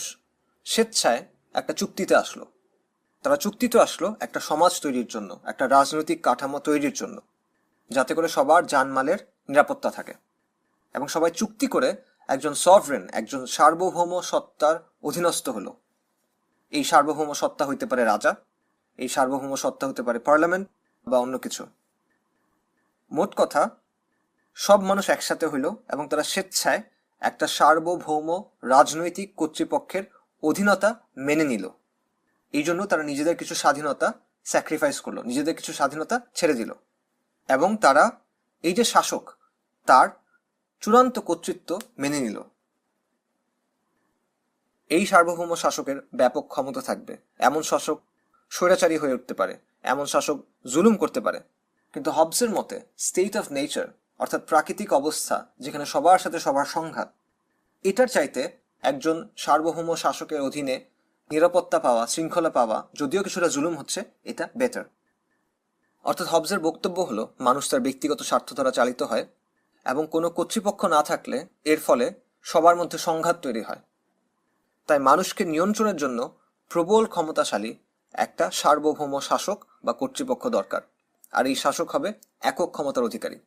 স্বেচ্ছায় একটা চুক্তিতে আসলো। তারা চুক্তিতে আসলো একটা সমাজ তৈরির জন্য, একটা রাজনৈতিক কাঠামো তৈরির জন্য, যাতে করে সবার জানমালের নিরাপত্তা থাকে। এবং সবাই চুক্তি করে একজন সভরেন, একজন সার্বভৌম সত্তার অধীনস্থ হলো। এই সার্বভৌম সত্তা হইতে পারে রাজা, এই সার্বভৌম সত্তা হতে পারে পার্লামেন্ট বা অন্য কিছু। মোট কথা, সব মানুষ একসাথে হইল এবং তারা স্বেচ্ছায় একটা সার্বভৌম রাজনৈতিক কর্তৃপক্ষের অধীনতা মেনে নিল। এই জন্য তারা নিজেদের কিছু স্বাধীনতা স্যাক্রিফাইস করলো, নিজেদের কিছু স্বাধীনতা ছেড়ে দিল। এবং তারা এই যে শাসক, তার চূড়ান্ত কর্তৃত্ব মেনে নিল। এই সার্বভৌম শাসকের ব্যাপক ক্ষমতা থাকবে। এমন শাসক স্বৈরাচারী হয়ে উঠতে পারে, এমন শাসক জুলুম করতে পারে। কিন্তু হবসের মতে স্টেট অফ নেচার অর্থাৎ প্রাকৃতিক অবস্থা, যেখানে সবার সাথে সবার সংঘাত, এটার চাইতে একজন সার্বভৌম শাসকের অধীনে নিরাপত্তা পাওয়া, শৃঙ্খলা পাওয়া, যদিও কিছুটা জুলুম হচ্ছে, এটা বেটার। অর্থাৎ হবসের বক্তব্য হলো মানুষ তার ব্যক্তিগত স্বার্থ দ্বারা চালিত হয় এবং কোনো কর্তৃপক্ষ না থাকলে এর ফলে সবার মধ্যে সংঘাত তৈরি হয়। তাই মানুষকে নিয়ন্ত্রণের জন্য প্রবল ক্ষমতাশালী একটা সার্বভৌম শাসক বা কর্তৃপক্ষ দরকার। আর এই শাসক হবে একক ক্ষমতার অধিকারী।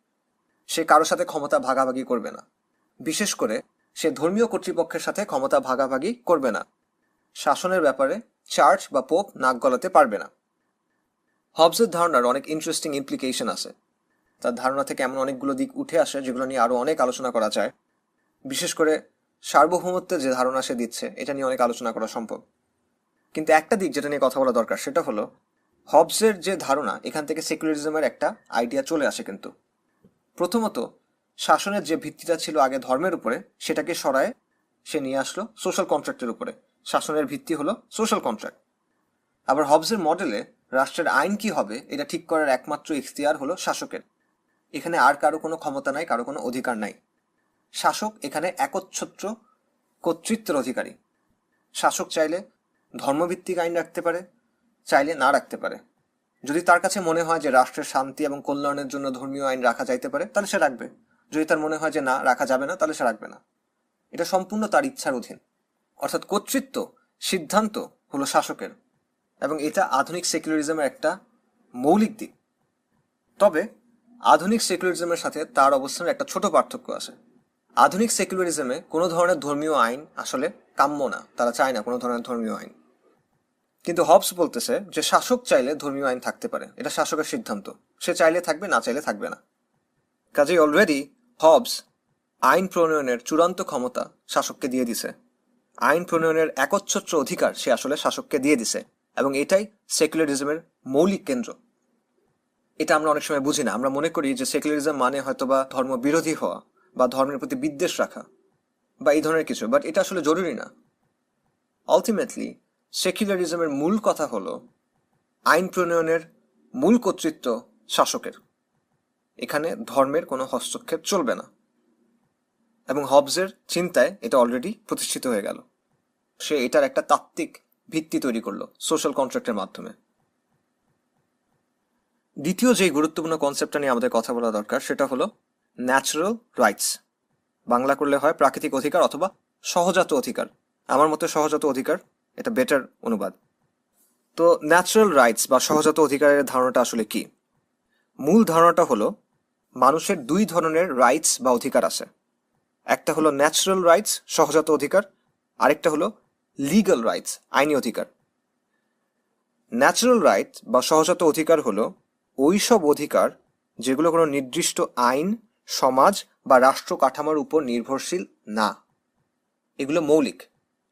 সে কারো সাথে ক্ষমতা ভাগাভাগি করবে না, বিশেষ করে সে ধর্মীয় কর্তৃপক্ষের সাথে ক্ষমতা ভাগাভাগি করবে না। শাসনের ব্যাপারে চার্চ বা পোপ নাক গলাতে পারবে না। হবসের ধারণার অনেক ইন্টারেস্টিং ইমপ্লিকেশন আছে। তার ধারণা থেকে এমন অনেকগুলো দিক উঠে আসে যেগুলো নিয়ে আরো অনেক আলোচনা করা যায়। বিশেষ করে সার্বভৌমত্বের যে ধারণা সে দিচ্ছে, এটা নিয়ে অনেক আলোচনা করা সম্ভব। কিন্তু একটা দিক যেটা নিয়ে কথা বলা দরকার সেটা হলো হবসের যে ধারণা, এখান থেকে সেকুলারিজমের একটা আইডিয়া চলে আসে। কিন্তু প্রথমত শাসনের যে ভিত্তিটা ছিল আগে ধর্মের উপরে, সেটাকে সরায় সে নিয়ে আসলো সোশ্যাল কন্ট্রাক্টের উপরে। শাসনের ভিত্তি হলো সোশ্যাল কন্ট্রাক্ট। আবার হবসের মডেলে রাষ্ট্রের আইন কি হবে এটা ঠিক করার একমাত্র ইখতিয়ার হলো শাসকের। এখানে আর কারো কোনো ক্ষমতা নাই, কারো কোনো অধিকার নাই। শাসক এখানে একচ্ছত্র কর্তৃত্বের অধিকারী। শাসক চাইলে ধর্মভিত্তিক আইন রাখতে পারে, চাইলে না রাখতে পারে। যদি তার কাছে মনে হয় যে রাষ্ট্রের শান্তি এবং কল্যাণের জন্য ধর্মীয় আইন রাখা যাইতে পারে, তাহলে সে রাখবে। যদি তার মনে হয় যে না, রাখা যাবে না, তাহলে সে রাখবে না। এটা সম্পূর্ণ তার ইচ্ছার অধীন। অর্থাৎ কর্তৃত্ব, সিদ্ধান্ত হলো শাসকের, এবং এটা আধুনিক সেকুলারিজমের একটা মৌলিক দিক। তবে আধুনিক সেকুলারিজমের সাথে তার অবস্থানের একটা ছোট পার্থক্য আছে। আধুনিক সেকুলারিজমে কোনো ধরনের ধর্মীয় আইন আসলে কাম্য না, তারা চায় না কোনো ধরনের ধর্মীয় আইন। কিন্তু হবস বলতেছে যে শাসক চাইলে ধর্মীয় আইন থাকতে পারে, এটা শাসকের সিদ্ধান্ত, সে চাইলে থাকবে, না চাইলে থাকবে না। কাজেই অলরেডি হবস আইন প্রণয়নের চূড়ান্ত ক্ষমতা শাসককে দিয়ে দিছে। আইন প্রণয়নের একচ্ছত্র অধিকার সে আসলে শাসককে দিয়ে দিছে, এবং এটাই সেকুলারিজমের মৌলিক কেন্দ্র। এটা আমরা অনেক সময় বুঝি না। আমরা মনে করি যে সেকুলারিজম মানে হয়তোবা ধর্ম বিরোধী হওয়া বা ধর্মের প্রতি বিদ্বেষ রাখা বা এই ধরনের কিছু, বাট এটা আসলে জরুরি না। আলটিমেটলি সেকুলারিজমের মূল কথা হলো আইন প্রণয়নের মূল কর্তৃত্ব শাসকের। এখানে ধর্মের কোনো হস্তক্ষেপ চলবে না, এবং হবসের চিন্তায় এটা অলরেডি প্রতিষ্ঠিত হয়ে গেল। সে এটার একটা তাত্ত্বিক ভিত্তি তৈরি করলো সোশ্যাল কন্ট্রাক্টের মাধ্যমে। দ্বিতীয় যে গুরুত্বপূর্ণ কনসেপ্টটা নিয়ে আমাদের কথা বলা দরকার সেটা হলো ন্যাচারাল রাইটস। বাংলা করলে হয় প্রাকৃতিক অধিকার অথবা সহজাত অধিকার। আমার মতে সহজাত অধিকার এটা বেটার অনুবাদ। তো ন্যাচারাল রাইটস বা সহজাত অধিকারের ধারণাটা আসলে কি? মূল ধারণাটা হলো মানুষের দুই ধরনের রাইটস বা অধিকার আছে। একটা হলো ন্যাচারাল রাইটস, সহজাত অধিকার, আরেকটা হলো লিগ্যাল রাইটস, আইনি অধিকার। ন্যাচারাল রাইট বা সহজাত অধিকার হলো ওই সব অধিকার যেগুলো কোনো নির্দিষ্ট আইন, সমাজ বা রাষ্ট্র কাঠামোর উপর নির্ভরশীল না। এগুলো মৌলিক,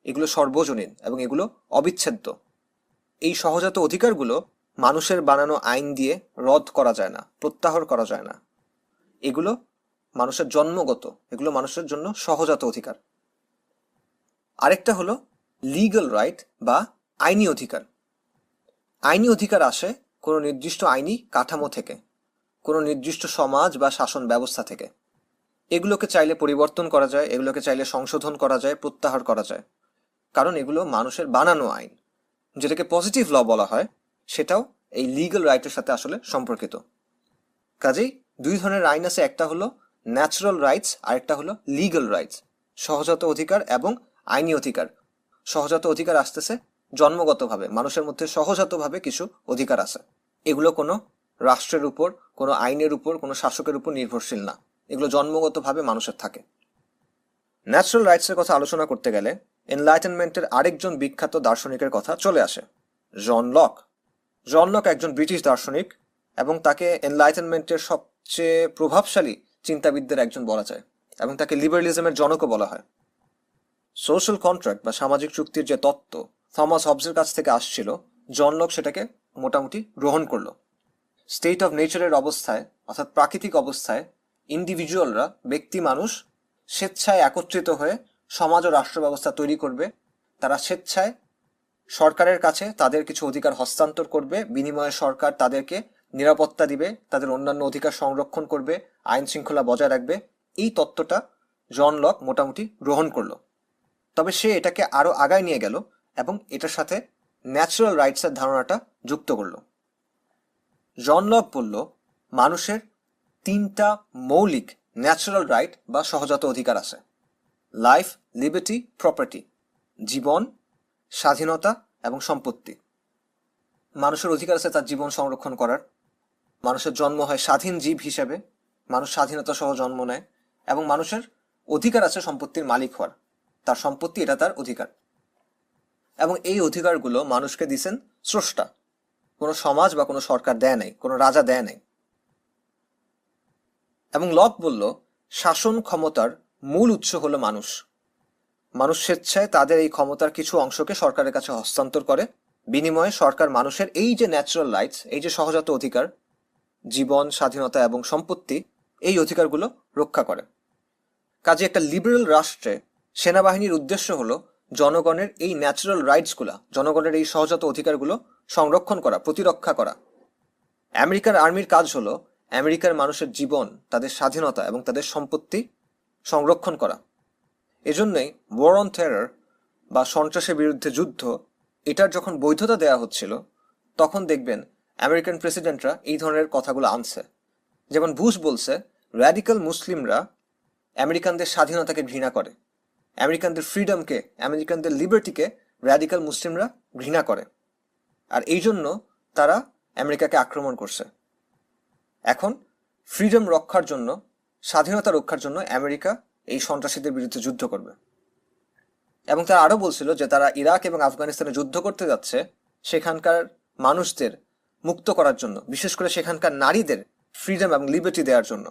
এগুলো সর্বজনীন, এবং এগুলো অবিচ্ছেদ্য। এই সহজাত অধিকারগুলো মানুষের বানানো আইন দিয়ে রদ করা যায় না, প্রত্যাহার করা যায় না। এগুলো মানুষের জন্মগত, এগুলো মানুষের জন্য সহজাত অধিকার। আরেকটা হলো লিগ্যাল রাইট বা আইনি অধিকার। আইনি অধিকার আসে কোনো নির্দিষ্ট আইনি কাঠামো থেকে, কোনো নির্দিষ্ট সমাজ বা শাসন ব্যবস্থা থেকে। এগুলোকে চাইলে পরিবর্তন করা যায়, এগুলোকে চাইলে সংশোধন করা যায়, প্রত্যাহার করা যায়, কারণ এগুলো মানুষের বানানো আইন। যেটাকে পজিটিভ ল বলা হয়, সেটাও এই লিগ্যাল রাইটের সাথে আসলে সম্পর্কিত। কাজেই দুই ধরনের আইন আছে, একটা হলো ন্যাচারাল রাইটস, আর একটা হলো লিগ্যাল রাইটস, সহজাত অধিকার এবং আইনি অধিকার। সহজাত অধিকার আসতেছে জন্মগতভাবে, মানুষের মধ্যে সহজাতভাবে কিছু অধিকার আছে। এগুলো কোনো রাষ্ট্রের উপর, কোনো আইনের উপর, কোনো শাসকের উপর নির্ভরশীল না, এগুলো জন্মগতভাবে মানুষের থাকে। ন্যাচারাল রাইটসের কথা আলোচনা করতে গেলে এনলাইটেনমেন্টের আরেকজন বিখ্যাত দার্শনিকের কথা চলে আসে, জন লক। জন লক একজন ব্রিটিশ দার্শনিক, এবং তাকে এনলাইটেনমেন্টের সবচেয়ে প্রভাবশালী চিন্তাবিদদের একজন বলা যায়, এবং তাকে লিবারেলিজমের জনকও বলা হয়। সোশ্যাল কন্ট্রাক্ট বা সামাজিক চুক্তির যে তত্ত্ব থমাস হবসের কাছ থেকে আসছিল, জন লক সেটাকে মোটামুটি গ্রহণ করলো। স্টেট অফ নেচারের অবস্থায়, অর্থাৎ প্রাকৃতিক অবস্থায়, ইন্ডিভিজুয়ালরা, ব্যক্তি মানুষ স্বেচ্ছায় একত্রিত হয়ে সমাজ ও রাষ্ট্র ব্যবস্থা তৈরি করবে। তারা স্বেচ্ছায় সরকারের কাছে তাদের কিছু অধিকার হস্তান্তর করবে, বিনিময়ে সরকার তাদেরকে নিরাপত্তা দিবে, তাদের অন্যান্য অধিকার সংরক্ষণ করবে, আইন শৃঙ্খলা বজায় রাখবে। এই তত্ত্বটা জন লক মোটামুটি গ্রহণ করলো। তবে সে এটাকে আরো আগায় নিয়ে গেল এবং এটার সাথে ন্যাচারাল রাইটসের ধারণাটা যুক্ত করলো। জন লক বলল মানুষের তিনটা মৌলিক ন্যাচারাল রাইট বা সহজাত অধিকার আছে: লাইফ, লিবার্টি, প্রপার্টি, জীবন, স্বাধীনতা এবং সম্পত্তি। মানুষের অধিকার আছে তার জীবন সংরক্ষণ করার। মানুষের জন্ম হয় স্বাধীন জীব হিসেবে, মানুষ স্বাধীনতা সহ জন্ম নেয়, এবং মানুষের অধিকার আছে সম্পত্তির মালিক হওয়ার। তার সম্পত্তি, এটা তার অধিকার। এবং এই অধিকারগুলো মানুষকে দিছেন স্রষ্টা, কোনো সমাজ বা কোনো সরকার দেয় নাই, কোনো রাজা দেয় নাই। এবং লক বলল শাসন ক্ষমতার মূল উৎস হলো মানুষ। মানুষ স্বেচ্ছায় তাদের এই ক্ষমতার কিছু অংশকে সরকারের কাছে হস্তান্তর করে। বিনিময়ে সরকার মানুষের এই যে ন্যাচারাল রাইটস, এই যে সহজাত অধিকার, জীবন, স্বাধীনতা এবং সম্পত্তি, এই অধিকারগুলো রক্ষা করে। কাজে একটা লিবারেল রাষ্ট্রে সেনাবাহিনীর উদ্দেশ্য হলো জনগণের এই ন্যাচারাল রাইটসগুলা, জনগণের এই সহজাত অধিকারগুলো সংরক্ষণ করা, প্রতিরক্ষা করা। আমেরিকার আর্মির কাজ হলো আমেরিকার মানুষের জীবন, তাদের স্বাধীনতা এবং তাদের সম্পত্তি সংরক্ষণ করা। এজন্যই ওয়ার অন টেরর বা সন্ত্রাসের বিরুদ্ধে যুদ্ধ, এটার যখন বৈধতা দেওয়া হচ্ছিল, তখন দেখবেন আমেরিকান প্রেসিডেন্টরা এই ধরনের কথাগুলো আনছে। যেমন বুশ বলছে, র্যাডিক্যাল মুসলিমরা আমেরিকানদের স্বাধীনতাকে ঘৃণা করে, আমেরিকানদের ফ্রিডমকে, আমেরিকানদের লিবার্টিকে র্যাডিক্যাল মুসলিমরা ঘৃণা করে, আর এই জন্য তারা আমেরিকাকে আক্রমণ করছে। এখন ফ্রিডম রক্ষার জন্য, স্বাধীনতা রক্ষার জন্য আমেরিকা এই সন্ত্রাসীদের বিরুদ্ধে যুদ্ধ করবে। এবং তারা আরো বলছিল যে তারা ইরাক এবং আফগানিস্তানে যুদ্ধ করতে যাচ্ছে সেখানকার মানুষদের মুক্ত করার জন্য, বিশেষ করে সেখানকার নারীদের ফ্রিডম এবং লিবার্টি দেওয়ার জন্য।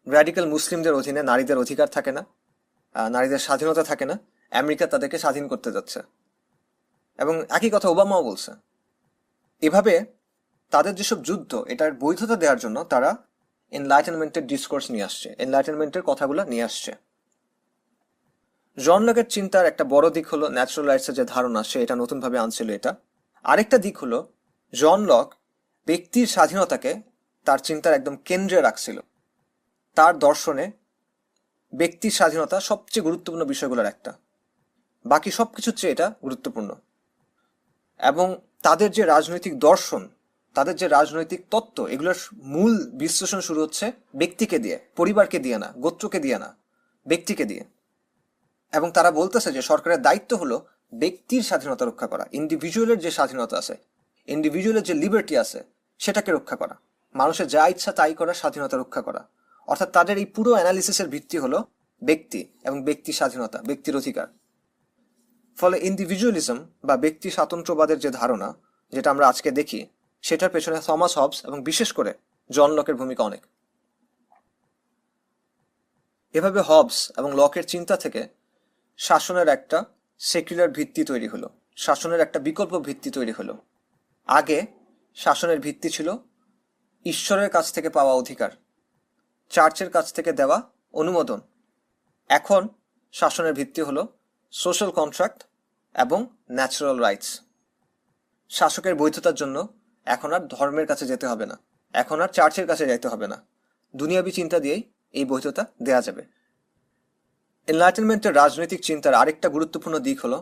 র্যাডিক্যাল মুসলিমদের অধীনে নারীদের অধিকার থাকে না, নারীদের স্বাধীনতা থাকে না, আমেরিকা তাদেরকে স্বাধীন করতে যাচ্ছে। এবং একই কথা ওবামাও বলছে। এভাবে তাদের যেসব যুদ্ধ, এটার বৈধতা দেওয়ার জন্য তারা এনলাইটেনমেন্টের ডিসকোর্স নিয়ে আসছে, এনলাইটেনমেন্টের কথাগুলো নিয়ে আসছে। জন লকের চিন্তার একটা বড় দিক হলো ন্যাচারাল রাইটসের যে ধারণা, সে এটা নতুনভাবে আনছিল এটা। আরেকটা দিক হলো জন লক ব্যক্তির স্বাধীনতাকে তার চিন্তার একদম কেন্দ্রে রাখছিল। তার দর্শনে ব্যক্তির স্বাধীনতা সবচেয়ে গুরুত্বপূর্ণ বিষয়গুলোর একটা, বাকি সবকিছুর চেয়ে এটা গুরুত্বপূর্ণ। এবং তাদের যে রাজনৈতিক দর্শন, তাদের যে রাজনৈতিক তত্ত্ব, এগুলোর মূল বিশ্লেষণ শুরু হচ্ছে ব্যক্তিকে দিয়ে, পরিবারকে দিয়ে না, গোত্রকে দিয়ে না, ব্যক্তিকে দিয়ে। এবং তারা বলতেছে যে সরকারের দায়িত্ব হলো ব্যক্তির স্বাধীনতা রক্ষা করা, ইন্ডিভিজুয়ালের যে স্বাধীনতা আছে, ইন্ডিভিজুয়ালের যে লিবার্টি আছে, সেটাকে রক্ষা করা, মানুষের যা ইচ্ছা তাই করার স্বাধীনতা রক্ষা করা। অর্থাৎ তাদের এই পুরো অ্যানালিসিসের ভিত্তি হলো ব্যক্তি এবং ব্যক্তি স্বাধীনতা, ব্যক্তির অধিকার। ফলে ইন্ডিভিজুয়ালিজম বা ব্যক্তি স্বাতন্ত্র্যবাদের যে ধারণা, যেটা আমরা আজকে দেখি, সেটার পেছনে থমাস হবস এবং বিশেষ করে জন লকের ভূমিকা অনেক। এভাবে হবস এবং লকের চিন্তা থেকে শাসনের একটা সেকুলার ভিত্তি তৈরি হলো, শাসনের একটা বিকল্প ভিত্তি তৈরি হলো। আগে শাসনের ভিত্তি ছিল ঈশ্বরের কাছ থেকে পাওয়া অধিকার, চার্চের কাছ থেকে দেওয়া অনুমোদন। এখন শাসনের ভিত্তি হলো সোশ্যাল কন্ট্রাক্ট এবং ন্যাচারাল রাইটস। শাসকের বৈধতার জন্য এখন আর ধর্মের কাছে যেতে হবে না, এখন আর চার্চের কাছে যেতে হবে না, দুনিয়াবি চিন্তা দিয়েই এই বৈধতা দেয়া যাবে। এনলাইটেনমেন্টের রাজনৈতিক চিন্তার আরেকটা গুরুত্বপূর্ণ দিক হলো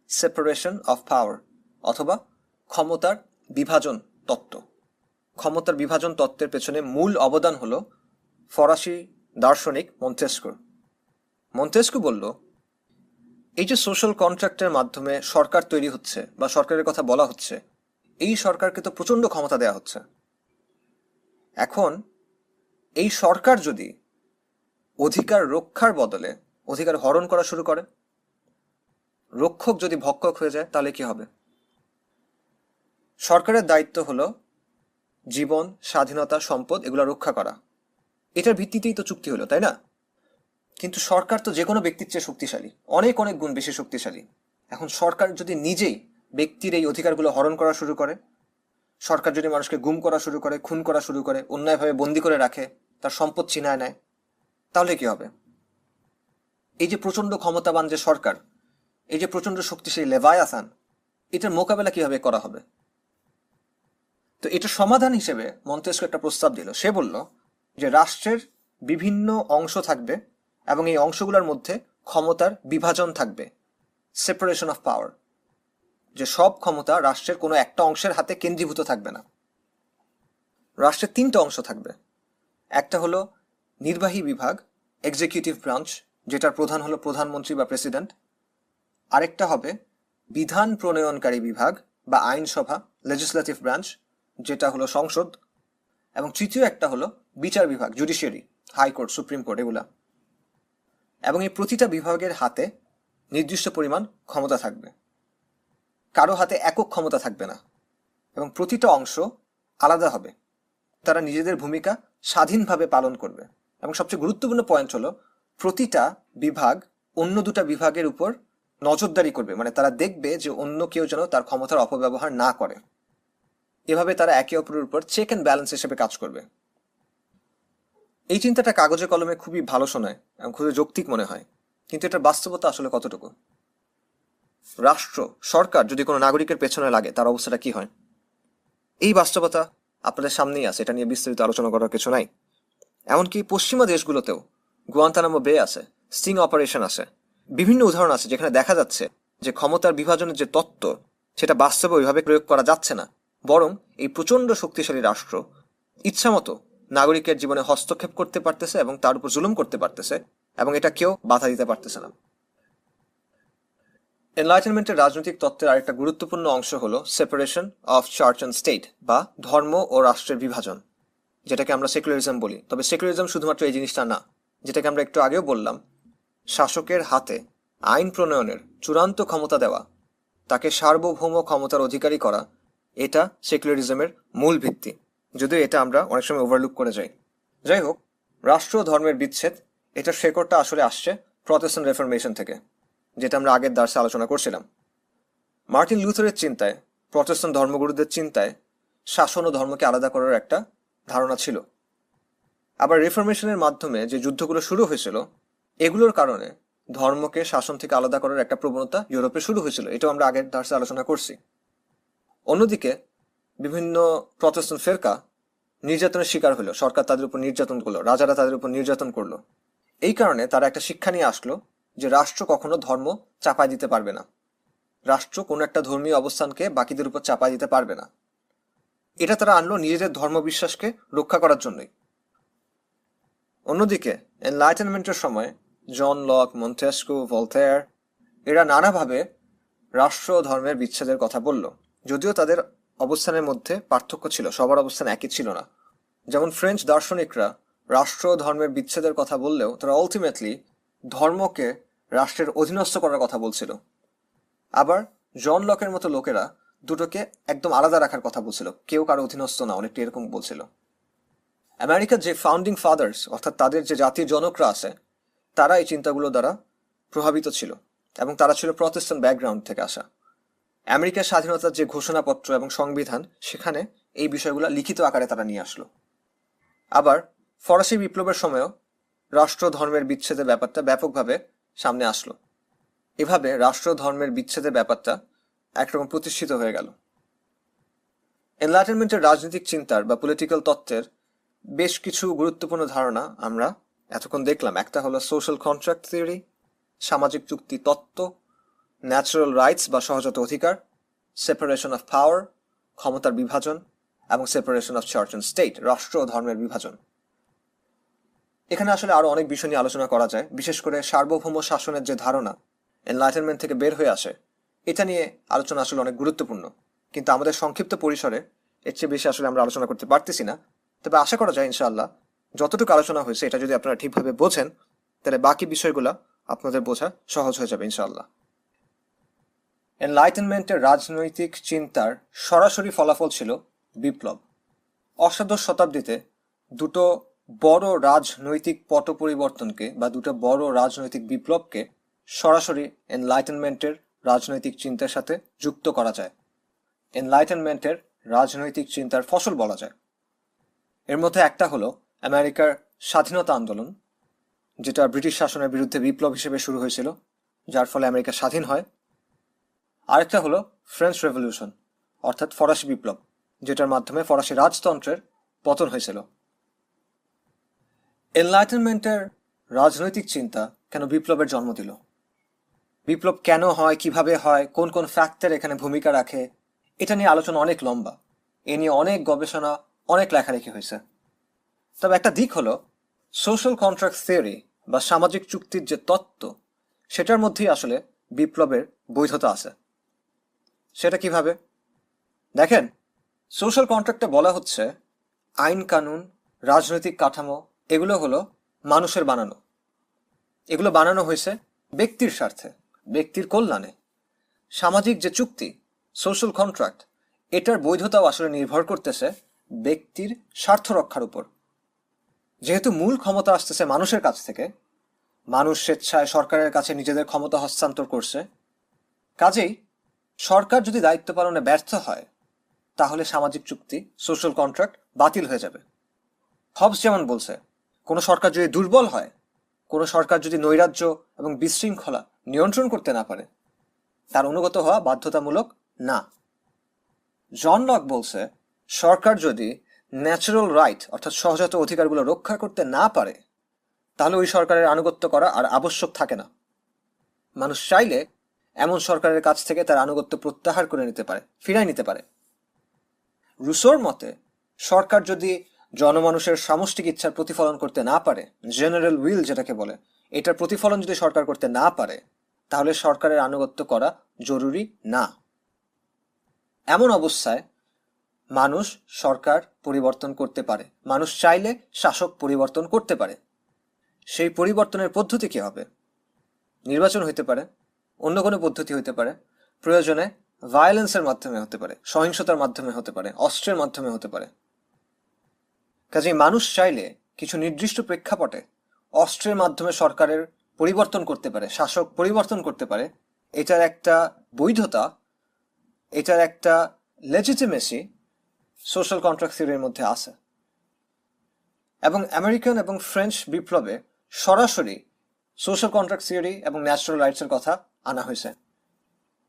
সেপারেশন অফ পাওয়ার, অথবা ক্ষমতার বিভাজন তত্ত্ব। ক্ষমতার বিভাজন তত্ত্বের পেছনে মূল অবদান হলো ফরাসি দার্শনিক মন্তেস্কুর। মন্তেস্কু বলল, এই যে সোশ্যাল কন্ট্রাক্টের মাধ্যমে সরকার তৈরি হচ্ছে বা সরকারের কথা বলা হচ্ছে, এই সরকারকে তো প্রচন্ড ক্ষমতা দেয়া হচ্ছে। এখন এই সরকার যদি অধিকার রক্ষার বদলে অধিকার হরণ করা শুরু করে, রক্ষক যদি ভক্ষক হয়ে যায়, তাহলে কি হবে? সরকারের দায়িত্ব হলো জীবন, স্বাধীনতা, সম্পদ এগুলো রক্ষা করা। এটার ভিত্তিতেই তো চুক্তি হলো, তাই না? কিন্তু সরকার তো যে কোনো ব্যক্তির চেয়ে শক্তিশালী, অনেক অনেক গুণ বেশি শক্তিশালী। এখন সরকার যদি নিজেই ব্যক্তির এই অধিকারগুলো হরণ করা শুরু করে, সরকার যদি মানুষকে গুম করা শুরু করে, খুন করা শুরু করে, অন্যায়ভাবে বন্দি করে রাখে, তার সম্পদ ছিনায় নেয়, তাহলে কি হবে? এই যে প্রচন্ড ক্ষমতাবান যে সরকার, এই যে প্রচন্ড শক্তিশালী লেভায়াথান, এটার মোকাবেলা কিভাবে করা হবে? তো এটা সমাধান হিসেবে মন্তেস্কু একটা প্রস্তাব দিল। সে বলল যে রাষ্ট্রের বিভিন্ন অংশ থাকবে এবং এই অংশগুলোর মধ্যে ক্ষমতার বিভাজন থাকবে, সেপারেশন অফ পাওয়ার। যে সব ক্ষমতা রাষ্ট্রের কোনো একটা অংশের হাতে কেন্দ্রীভূত থাকবে না। রাষ্ট্রের তিনটা অংশ থাকবে। একটা হলো নির্বাহী বিভাগ, এক্সিকিউটিভ ব্রাঞ্চ, যেটার প্রধান হলো প্রধানমন্ত্রী বা প্রেসিডেন্ট। আরেকটা হবে বিধান প্রণয়নকারী বিভাগ বা আইনসভা, লেজিসলেটিভ ব্রাঞ্চ, যেটা হলো সংসদ। এবং তৃতীয় একটা হলো বিচার বিভাগ, জুডিশিয়ারি, হাইকোর্ট, সুপ্রিম কোর্ট, এগুলা। এবং এই প্রতিটা বিভাগের হাতে নির্দিষ্ট পরিমাণ ক্ষমতা থাকবে, কারো হাতে একক ক্ষমতা থাকবে না, এবং প্রতিটা অংশ আলাদা হবে। তারা নিজেদের ভূমিকা স্বাধীনভাবে পালন করবে। এবং সবচেয়ে গুরুত্বপূর্ণ পয়েন্ট হলো প্রতিটা বিভাগ অন্য দুটা বিভাগের উপর নজরদারি করবে, মানে তারা দেখবে যে অন্য কেউ যেন তার ক্ষমতার অপব্যবহার না করে। এভাবে তারা একে অপরের উপর চেক অ্যান্ড ব্যালেন্স হিসেবে কাজ করবে। এই চিন্তাটা কাগজে কলমে খুবই ভালো শোনায় এবং খুবই যৌক্তিক মনে হয়, কিন্তু এটার বাস্তবতা আসলে কতটুকু? রাষ্ট্র, সরকার যদি কোনো নাগরিকের পেছনে লাগে তার অবস্থাটা কি হয়? এই বাস্তবতা আপনাদের সামনেই আছে, এটা নিয়ে বিস্তারিত আলোচনা করার কিছু নাই। এমনকি পশ্চিমা দেশগুলোতেও গুয়ান্তানামো বে আছে, স্টিং অপারেশন আছে, বিভিন্ন উদাহরণ আছে যেখানে দেখা যাচ্ছে যে ক্ষমতার বিভাজনের যে তত্ত্ব সেটা বাস্তবে ওইভাবে প্রয়োগ করা যাচ্ছে না, বরং এই প্রচণ্ড শক্তিশালী রাষ্ট্র ইচ্ছামতো নাগরিকের জীবনে হস্তক্ষেপ করতে পারতেছে এবং তার উপর জুলুম করতে পারতেছে, এবং এটা কেউ বাধা দিতে পারতেছে না। এনলাইটেনমেন্টের রাজনৈতিক তত্ত্বের আরেকটা গুরুত্বপূর্ণ অংশ হলো separation of church and state, বা ধর্ম ও রাষ্ট্রের বিভাজন, যেটাকে আমরা সেকুলারিজম বলি। তবে সেকুলারিজম শুধুমাত্র এই জিনিসটা না, যেটাকে আমরা একটু আগেও বললাম, শাসকের হাতে আইন প্রণয়নের চূড়ান্ত ক্ষমতা দেওয়া, তাকে সার্বভৌম ক্ষমতার অধিকারী করা, এটা সেকুলারিজমের মূল ভিত্তি, যদিও এটা আমরা অনেক সময় ওভারলুক করে যাই। যাই হোক, রাষ্ট্র ও ধর্মের বিচ্ছেদ, এটার শেকড়টা আসলে আসছে প্রটেস্ট্যান্ট রেফরমেশন থেকে, যেটা আমরা আগের দার্সে আলোচনা করছিলাম। মার্টিন লুথারের চিন্তায়, প্রটেস্ট্যান্ট ধর্মগুরুদের চিন্তায় শাসন ও ধর্মকে আলাদা করার একটা ধারণা ছিল। আবার রিফরমেশনের মাধ্যমে যে যুদ্ধগুলো শুরু হয়েছিল, এগুলোর কারণে ধর্মকে শাসন থেকে আলাদা করার একটা প্রবণতা ইউরোপে শুরু হয়েছিল, এটাও আমরা আগের দার্সে আলোচনা করছি। অন্যদিকে বিভিন্ন প্রটেস্ট্যান্ট ফেরকা নির্যাতনের শিকার হলো, সরকার তাদের উপর নির্যাতন করলো, রাজারা তাদের উপর নির্যাতন করলো। এই কারণে তারা একটা শিক্ষা নিয়ে আসলো যে রাষ্ট্র কখনো ধর্ম চাপায় দিতে পারবে না, রাষ্ট্র কোনো একটা ধর্মীয় অবস্থানকে বাকিদের উপর চাপায় দিতে পারবে না। এটা তারা আনলো নিজেদের ধর্মবিশ্বাসকে রক্ষা করার জন্যই। অন্যদিকে এনলাইটেনমেন্টের সময় জন লক, মন্টেস্কু, ভলতেয়ার এরা নানাভাবে রাষ্ট্র ও ধর্মের বিচ্ছেদের কথা বলল, যদিও তাদের অবস্থানের মধ্যে পার্থক্য ছিল, সবার অবস্থান একই ছিল না। যেমন ফ্রেঞ্চ দার্শনিকরা রাষ্ট্র ও ধর্মের বিচ্ছেদের কথা বললেও তারা আলটিমেটলি ধর্মকে রাষ্ট্রের অধীনস্থ করার কথা বলছিল। আবার জন লকের মতো লোকেরা দুটোকে একদম আলাদা রাখার কথা বলছিল, কেউ কারো অধীনস্থ না, অনেকটা এরকম বলছিল। আমেরিকার যে ফাউন্ডিং ফাদার্স, অর্থাৎ তাদের যে জাতীয় জনকরা আছে, তারা এই চিন্তাগুলো দ্বারা প্রভাবিত ছিল এবং তারা ছিল প্রটেস্ট্যান্ট ব্যাকগ্রাউন্ড থেকে আসা। আমেরিকার স্বাধীনতার যে ঘোষণাপত্র এবং সংবিধান, সেখানে এই বিষয়গুলো লিখিত আকারে তারা নিয়ে আসলো। আবার ফরাসি বিপ্লবের সময়ও রাষ্ট্র ধর্মের বিচ্ছেদের ব্যাপারটা ব্যাপকভাবে সামনে আসলো। এভাবে রাষ্ট্র ধর্মের বিচ্ছেদের ব্যাপারটা একরকম প্রতিষ্ঠিত হয়ে গেল। এনলাইটেনমেন্টের রাজনৈতিক চিন্তার বা পলিটিক্যাল তত্ত্বের বেশ কিছু গুরুত্বপূর্ণ ধারণা আমরা এতক্ষণ দেখলাম। একটা হলো সোশ্যাল কন্ট্রাক্ট থিওরি, সামাজিক চুক্তি তত্ত্ব, ন্যাচারাল রাইটস বা সহজাত অধিকার, সেপারেশন অফ পাওয়ার, ক্ষমতার বিভাজন, এবং separation of church and state, রাষ্ট্র ও ধর্মের বিভাজন। এখানে আসলে আরো অনেক বিষয় নিয়ে আলোচনা করা যায়, বিশেষ করে সার্বভৌম শাসনের যে ধারণা এনলাইটেনমেন্ট থেকে বের হয়ে আসে, এটা নিয়ে আলোচনা আসলে অনেক গুরুত্বপূর্ণ, কিন্তু আমাদের সংক্ষিপ্ত পরিসরে এর চেয়ে বেশি আসলে আমরা আলোচনা করতে পারতেছি না। তবে আশা করা যায় ইনশাআল্লাহ যতটুকু আলোচনা হয়েছে এটা যদি আপনারা ঠিকভাবে বোঝেন, তাহলে বাকি বিষয়গুলো আপনাদের বোঝা সহজ হয়ে যাবে ইনশাআল্লাহ। এনলাইটেনমেন্টের রাজনৈতিক চিন্তার সরাসরি ফলাফল ছিল বিপ্লব। অষ্টাদশ শতাব্দীতে দুটো বড় রাজনৈতিক পট পরিবর্তনকে বা দুটো বড় রাজনৈতিক বিপ্লবকে সরাসরি এনলাইটেনমেন্টের রাজনৈতিক চিন্তার সাথে যুক্ত করা যায়, এনলাইটেনমেন্টের রাজনৈতিক চিন্তার ফসল বলা যায়। এর মধ্যে একটা হলো আমেরিকার স্বাধীনতা আন্দোলন, যেটা ব্রিটিশ শাসনের বিরুদ্ধে বিপ্লব হিসেবে শুরু হয়েছিল, যার ফলে আমেরিকা স্বাধীন হয়। আরেকটা হলো ফ্রেঞ্চ রেভলিউশন, অর্থাৎ ফরাসি বিপ্লব, যেটার মাধ্যমে ফরাসি রাজতন্ত্রের পতন হয়েছিল। এনলাইটেনমেন্টের রাজনৈতিক চিন্তা কেন বিপ্লবের জন্ম দিল, বিপ্লব কেন হয়, কিভাবে হয়, কোন কোন ফ্যাক্টর এখানে ভূমিকা রাখে, এটা নিয়ে আলোচনা অনেক লম্বা, এ নিয়ে অনেক গবেষণা, অনেক লেখালেখি হয়েছে। তবে একটা দিক হলো সোশ্যাল কন্ট্রাক্ট থিওরি বা সামাজিক চুক্তির যে তত্ত্ব, সেটার মধ্যেই আসলে বিপ্লবের বৈধতা আছে। সেটা কিভাবে দেখেন, সোশ্যাল কন্ট্রাক্টে বলা হচ্ছে আইন কানুন, রাজনৈতিক কাঠামো এগুলো হলো মানুষের বানানো, এগুলো বানানো হয়েছে ব্যক্তির স্বার্থে, ব্যক্তির কল্যাণে। সামাজিক যে চুক্তি, সোশ্যাল কন্ট্রাক্ট, এটার বৈধতাও আসলে নির্ভর করতেছে ব্যক্তির স্বার্থ রক্ষার উপর। যেহেতু মূল ক্ষমতা আসতেছে মানুষের কাছ থেকে, মানুষ স্বেচ্ছায় সরকারের কাছে নিজেদের ক্ষমতা হস্তান্তর করছে। কাজেই সরকার যদি দায়িত্ব পালনে ব্যর্থ হয় তাহলে সামাজিক চুক্তি, সোশ্যাল কন্ট্রাক্ট বাতিল হয়ে যাবে। হবস যেমন বলছে, কোনো সরকার যদি দুর্বল হয়, কোনো সরকার যদি নৈরাজ্য এবং বিশৃঙ্খলা নিয়ন্ত্রণ করতে না পারে, তার অনুগত হওয়া বাধ্যতামূলক না। জন লক বলছে, সরকার যদি ন্যাচারাল রাইট অর্থাৎ সহজাত অধিকারগুলো রক্ষা করতে না পারে তাহলে ওই সরকারের আনুগত্য করা আর আবশ্যক থাকে না। মানুষ চাইলে এমন সরকারের কাছ থেকে তার আনুগত্য প্রত্যাহার করে নিতে পারে, ফিরাই নিতে পারে। রুসোর মতে, সরকার যদি জনমানুষের সামষ্টিক ইচ্ছার প্রতিফলন করতে না পারে, জেনারেল উইল যেটাকে বলে, এটার প্রতিফলন যদি সরকার করতে না পারে তাহলে সরকারের আনুগত্য করা জরুরি না। এমন অবস্থায় মানুষ সরকার পরিবর্তন করতে পারে, মানুষ চাইলে শাসক পরিবর্তন করতে পারে। সেই পরিবর্তনের পদ্ধতি কি হবে? নির্বাচন হইতে পারে, অন্য কোনো পদ্ধতি হইতে পারে, প্রয়োজনে ভায়োলেন্সের মাধ্যমে হতে পারে, সহিংসতার মাধ্যমে হতে পারে, অস্ত্রের মাধ্যমে হতে পারে। কাজেই মানুষ চাইলে কিছু নির্দিষ্ট প্রেক্ষাপটে অস্ত্রের মাধ্যমে সরকারের পরিবর্তন করতে পারে, শাসক পরিবর্তন করতে পারে। এটার একটা বৈধতা, এটার একটা লেজিটিমেসি সোশ্যাল কন্ট্রাক্ট থিওরির মধ্যে আছে। এবং আমেরিকান এবং ফ্রেঞ্চ বিপ্লবে সরাসরি সোশ্যাল কন্ট্রাক্ট থিওরি এবং ন্যাচারাল রাইটসের কথা আনা হয়েছে।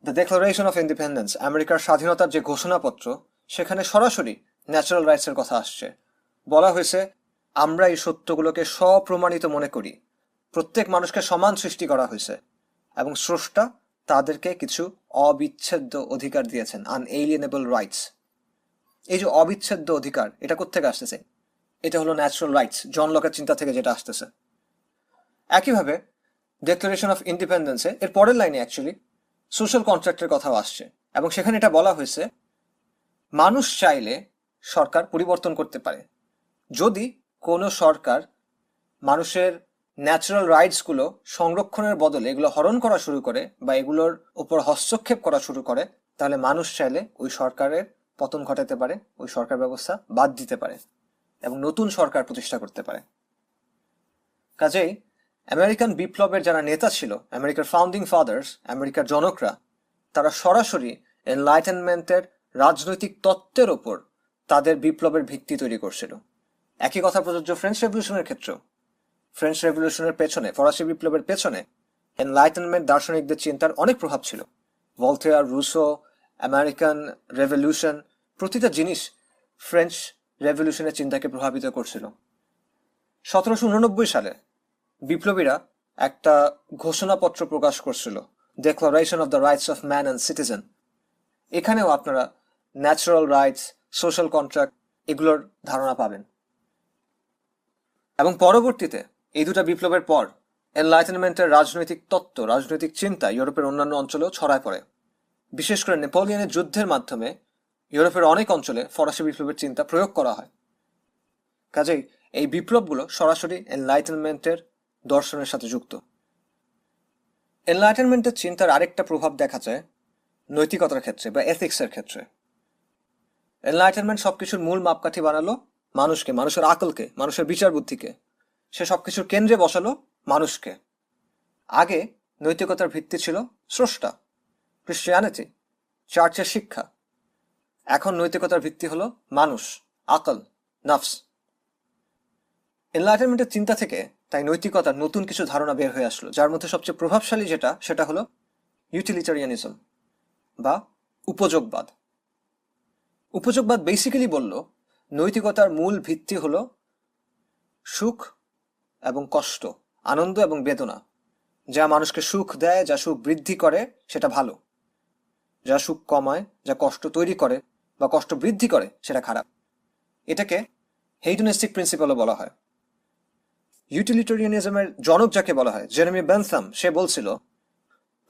দ্য ডিক্লারেশন অফ ইন্ডিপেন্ডেন্স, আমেরিকার স্বাধীনতার যে ঘোষণাপত্র, সেখানে সরাসরি ন্যাচারাল রাইটসের কথা আসছে। বলা হয়েছে, আমরা এই সত্যগুলোকে স্বপ্রমাণিত মনে করি, প্রত্যেক মানুষকে সমান সৃষ্টি করা হয়েছে এবং স্রষ্টা তাদেরকে কিছু অবিচ্ছেদ্য অধিকার দিয়েছেন, আনএলিয়েনেবল রাইটস। এই যে অবিচ্ছেদ্য অধিকার, এটা কোত্থেকে আসতেছে? এটা হলো ন্যাচারাল রাইটস, জন লকের চিন্তা থেকে যেটা আসতেছে। একইভাবে ডিক্লারেশন অফ ইন্ডিপেন্ডেন্সে এর পরের লাইনে অ্যাকচুয়ালি সোশ্যাল কন্ট্রাক্টের কথাও আসছে এবং সেখানে এটা বলা হয়েছে, মানুষ চাইলে সরকার পরিবর্তন করতে পারে। যদি কোনো সরকার মানুষের ন্যাচারাল রাইটসগুলো সংরক্ষণের বদলে এগুলো হরণ করা শুরু করে বা এগুলোর উপর হস্তক্ষেপ করা শুরু করে, তাহলে মানুষ চাইলে ওই সরকারের পতন ঘটাতে পারে, ওই সরকার ব্যবস্থা বাদ দিতে পারে এবং নতুন সরকার প্রতিষ্ঠা করতে পারে। কাজেই আমেরিকান বিপ্লবের যারা নেতা ছিল, আমেরিকার ফাউন্ডিং ফাদার্স, আমেরিকার জনকরা, তারা সরাসরি এনলাইটেনমেন্টের রাজনৈতিক তত্ত্বের ওপর তাদের বিপ্লবের ভিত্তি তৈরি করছিল। একই কথা প্রযোজ্য ফ্রেঞ্চ রেভলিউশনের ক্ষেত্রেও। ফ্রেঞ্চ রেভলিউশনের পেছনে, ফরাসি বিপ্লবের পেছনে এনলাইটেনমেন্ট দার্শনিকদের চিন্তার অনেক প্রভাব ছিল। ভলতেয়ার, রুসো, আমেরিকান রেভলিউশন, প্রতিটা জিনিস ফ্রেঞ্চ রেভলিউশনের চিন্তাকে প্রভাবিত করছিল। 1789 সালে বিপ্লবীরা একটা ঘোষণাপত্র প্রকাশ করছিল, declaration of the rights of man and citizen. এখানেও আপনারা ন্যাচারাল রাইটস, সোশ্যাল কন্ট্রাক্ট এগুলোর ধারণা পাবেন। এবং পরবর্তীতে এই দুটা বিপ্লবের পর এনলাইটেনমেন্টের রাজনৈতিক তত্ত্ব, রাজনৈতিক চিন্তা ইউরোপের অন্যান্য অঞ্চলেও ছড়ায় পড়ে। বিশেষ করে নেপোলিয়নের যুদ্ধের মাধ্যমে ইউরোপের অনেক অঞ্চলে ফরাসি বিপ্লবের চিন্তা প্রয়োগ করা হয়। কাজেই এই বিপ্লবগুলো সরাসরি এনলাইটেনমেন্টের দর্শনের সাথে যুক্ত। এনলাইটেনমেন্টের চিন্তার আরেকটা প্রভাব দেখা যায় নৈতিকতার ক্ষেত্রে বা এথিক্সের ক্ষেত্রে। এনলাইটেনমেন্ট সবকিছুর মূল মাপকাঠি বানালো মানুষকে, মানুষের আকলকে, মানুষের বিচার বুদ্ধিকে। সে সবকিছুর কেন্দ্রে বসালো মানুষকে। আগে নৈতিকতার ভিত্তি ছিল স্রষ্টা, ক্রিশ্চিয়ানিটি, চার্চের শিক্ষা। এখন নৈতিকতার ভিত্তি হলো মানুষ, আকল, নফস। এনলাইটেনমেন্টের চিন্তা থেকে তাই নৈতিকতার নতুন কিছু ধারণা বের হয়ে আসলো, যার মধ্যে সবচেয়ে প্রভাবশালী সেটা হলো ইউটিলিটারিয়ানিজম বা উপযোগবাদ। উপযোগবাদ বেসিক্যালি বলল, নৈতিকতার মূল ভিত্তি হলো সুখ এবং কষ্ট, আনন্দ এবং বেদনা। যা মানুষকে সুখ দেয়, যা সুখ বৃদ্ধি করে সেটা ভালো, যা সুখ কমায়, যা কষ্ট তৈরি করে বা কষ্ট বৃদ্ধি করে সেটা খারাপ। এটাকে হেইডনিস্টিক প্রিন্সিপালও বলা হয়। ইউটিলিটারিয়ানিজমের জনক যাকে বলা হয়, জেরেমি বেনথাম, সে বলছিল,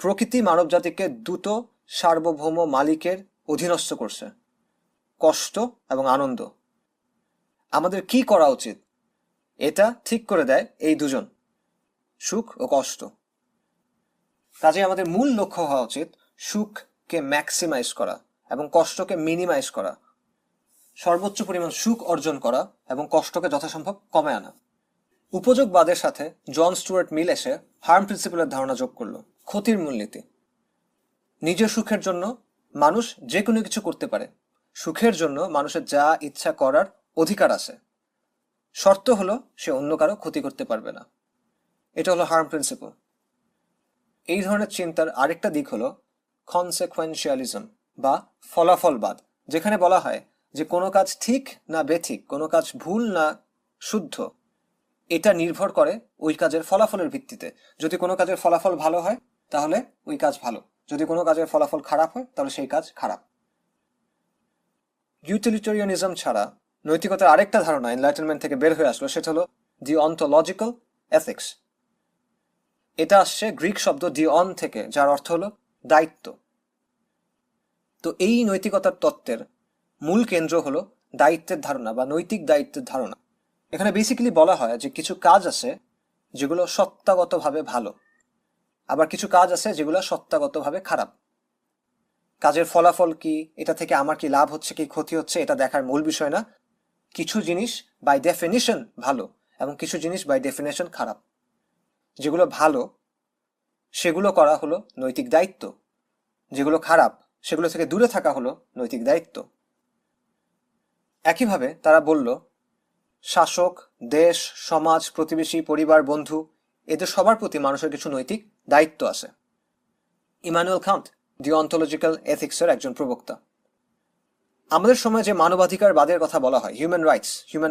প্রকৃতি মানব জাতিকে দুটো সার্বভৌম মালিকের অধীনস্থ করছে, কষ্ট এবং আনন্দ। আমাদের কি করা উচিত এটা ঠিক করে দেয় এই দুজন, সুখ ও কষ্ট। কাজে আমাদের মূল লক্ষ্য হওয়া উচিত সুখকে ম্যাক্সিমাইজ করা এবং কষ্টকে মিনিমাইজ করা, সর্বোচ্চ পরিমাণ সুখ অর্জন করা এবং কষ্টকে যথাসম্ভব কমে আনা। উপযোগবাদের সাথে জন স্টুয়ার্ট মিল এসে হার্ম প্রিন্সিপালের ধারণা যোগ করলো, ক্ষতির মূলনীতি। নিজের সুখের জন্য মানুষ যে কোনো কিছু করতে পারে, সুখের জন্য মানুষের যা ইচ্ছা করার অধিকার আছে, শর্ত হলো সে অন্য কারো ক্ষতি করতে পারবে না। এটা হলো হার্ম প্রিন্সিপাল। এই ধরনের চিন্তার আরেকটা দিক হলো কনসিকুয়েন্সিয়ালিজম বা ফলাফলবাদ, যেখানে বলা হয় যে কোনো কাজ ঠিক না বেঠিক, কোনো কাজ ভুল না শুদ্ধ, এটা নির্ভর করে ওই কাজের ফলাফলের ভিত্তিতে। যদি কোনো কাজের ফলাফল ভালো হয় তাহলে ওই কাজ ভালো, যদি কোনো কাজের ফলাফল খারাপ হয় তাহলে সেই কাজ খারাপ। ইউটিলিটারিয়ানিজম ছাড়া নৈতিকতার আরেকটা ধারণা এনলাইটেনমেন্ট থেকে বের হয়ে আসলো, সেটা হলো দি অন্তোলজিক্যাল এথিক্স। এটা আসছে গ্রিক শব্দ ডিঅন থেকে, যার অর্থ হলো দায়িত্ব। তো এই নৈতিকতার তত্ত্বের মূল কেন্দ্র হলো দায়িত্বের ধারণা বা নৈতিক দায়িত্বের ধারণা। এখানে বেসিক্যালি বলা হয় যে কিছু কাজ আছে যেগুলো সত্তাগতভাবে ভালো, আবার কিছু কাজ আছে যেগুলো সত্তাগতভাবে খারাপ। কাজের ফলাফল কি, এটা থেকে আমার কি লাভ হচ্ছে কি ক্ষতি হচ্ছে, এটা দেখার মূল বিষয় না। কিছু জিনিস বাই ডেফিনিশন ভালো এবং কিছু জিনিস বাই ডেফিনেশন খারাপ। যেগুলো ভালো সেগুলো করা হলো নৈতিক দায়িত্ব, যেগুলো খারাপ সেগুলো থেকে দূরে থাকা হলো নৈতিক দায়িত্ব। একইভাবে তারা বলল শাসক, দেশ, সমাজ, প্রতিবেশী, পরিবার, বন্ধু, এদের সবার প্রতি মানুষের কিছু নৈতিক দায়িত্ব আছে। ইমানুয়েল কান্ট দি অন্তোলজিক্যাল এথিক্সের একজন প্রবক্তা। আমাদের সময় যে মানবাধিকারবাদের কথা বলা হয়, হিউম্যান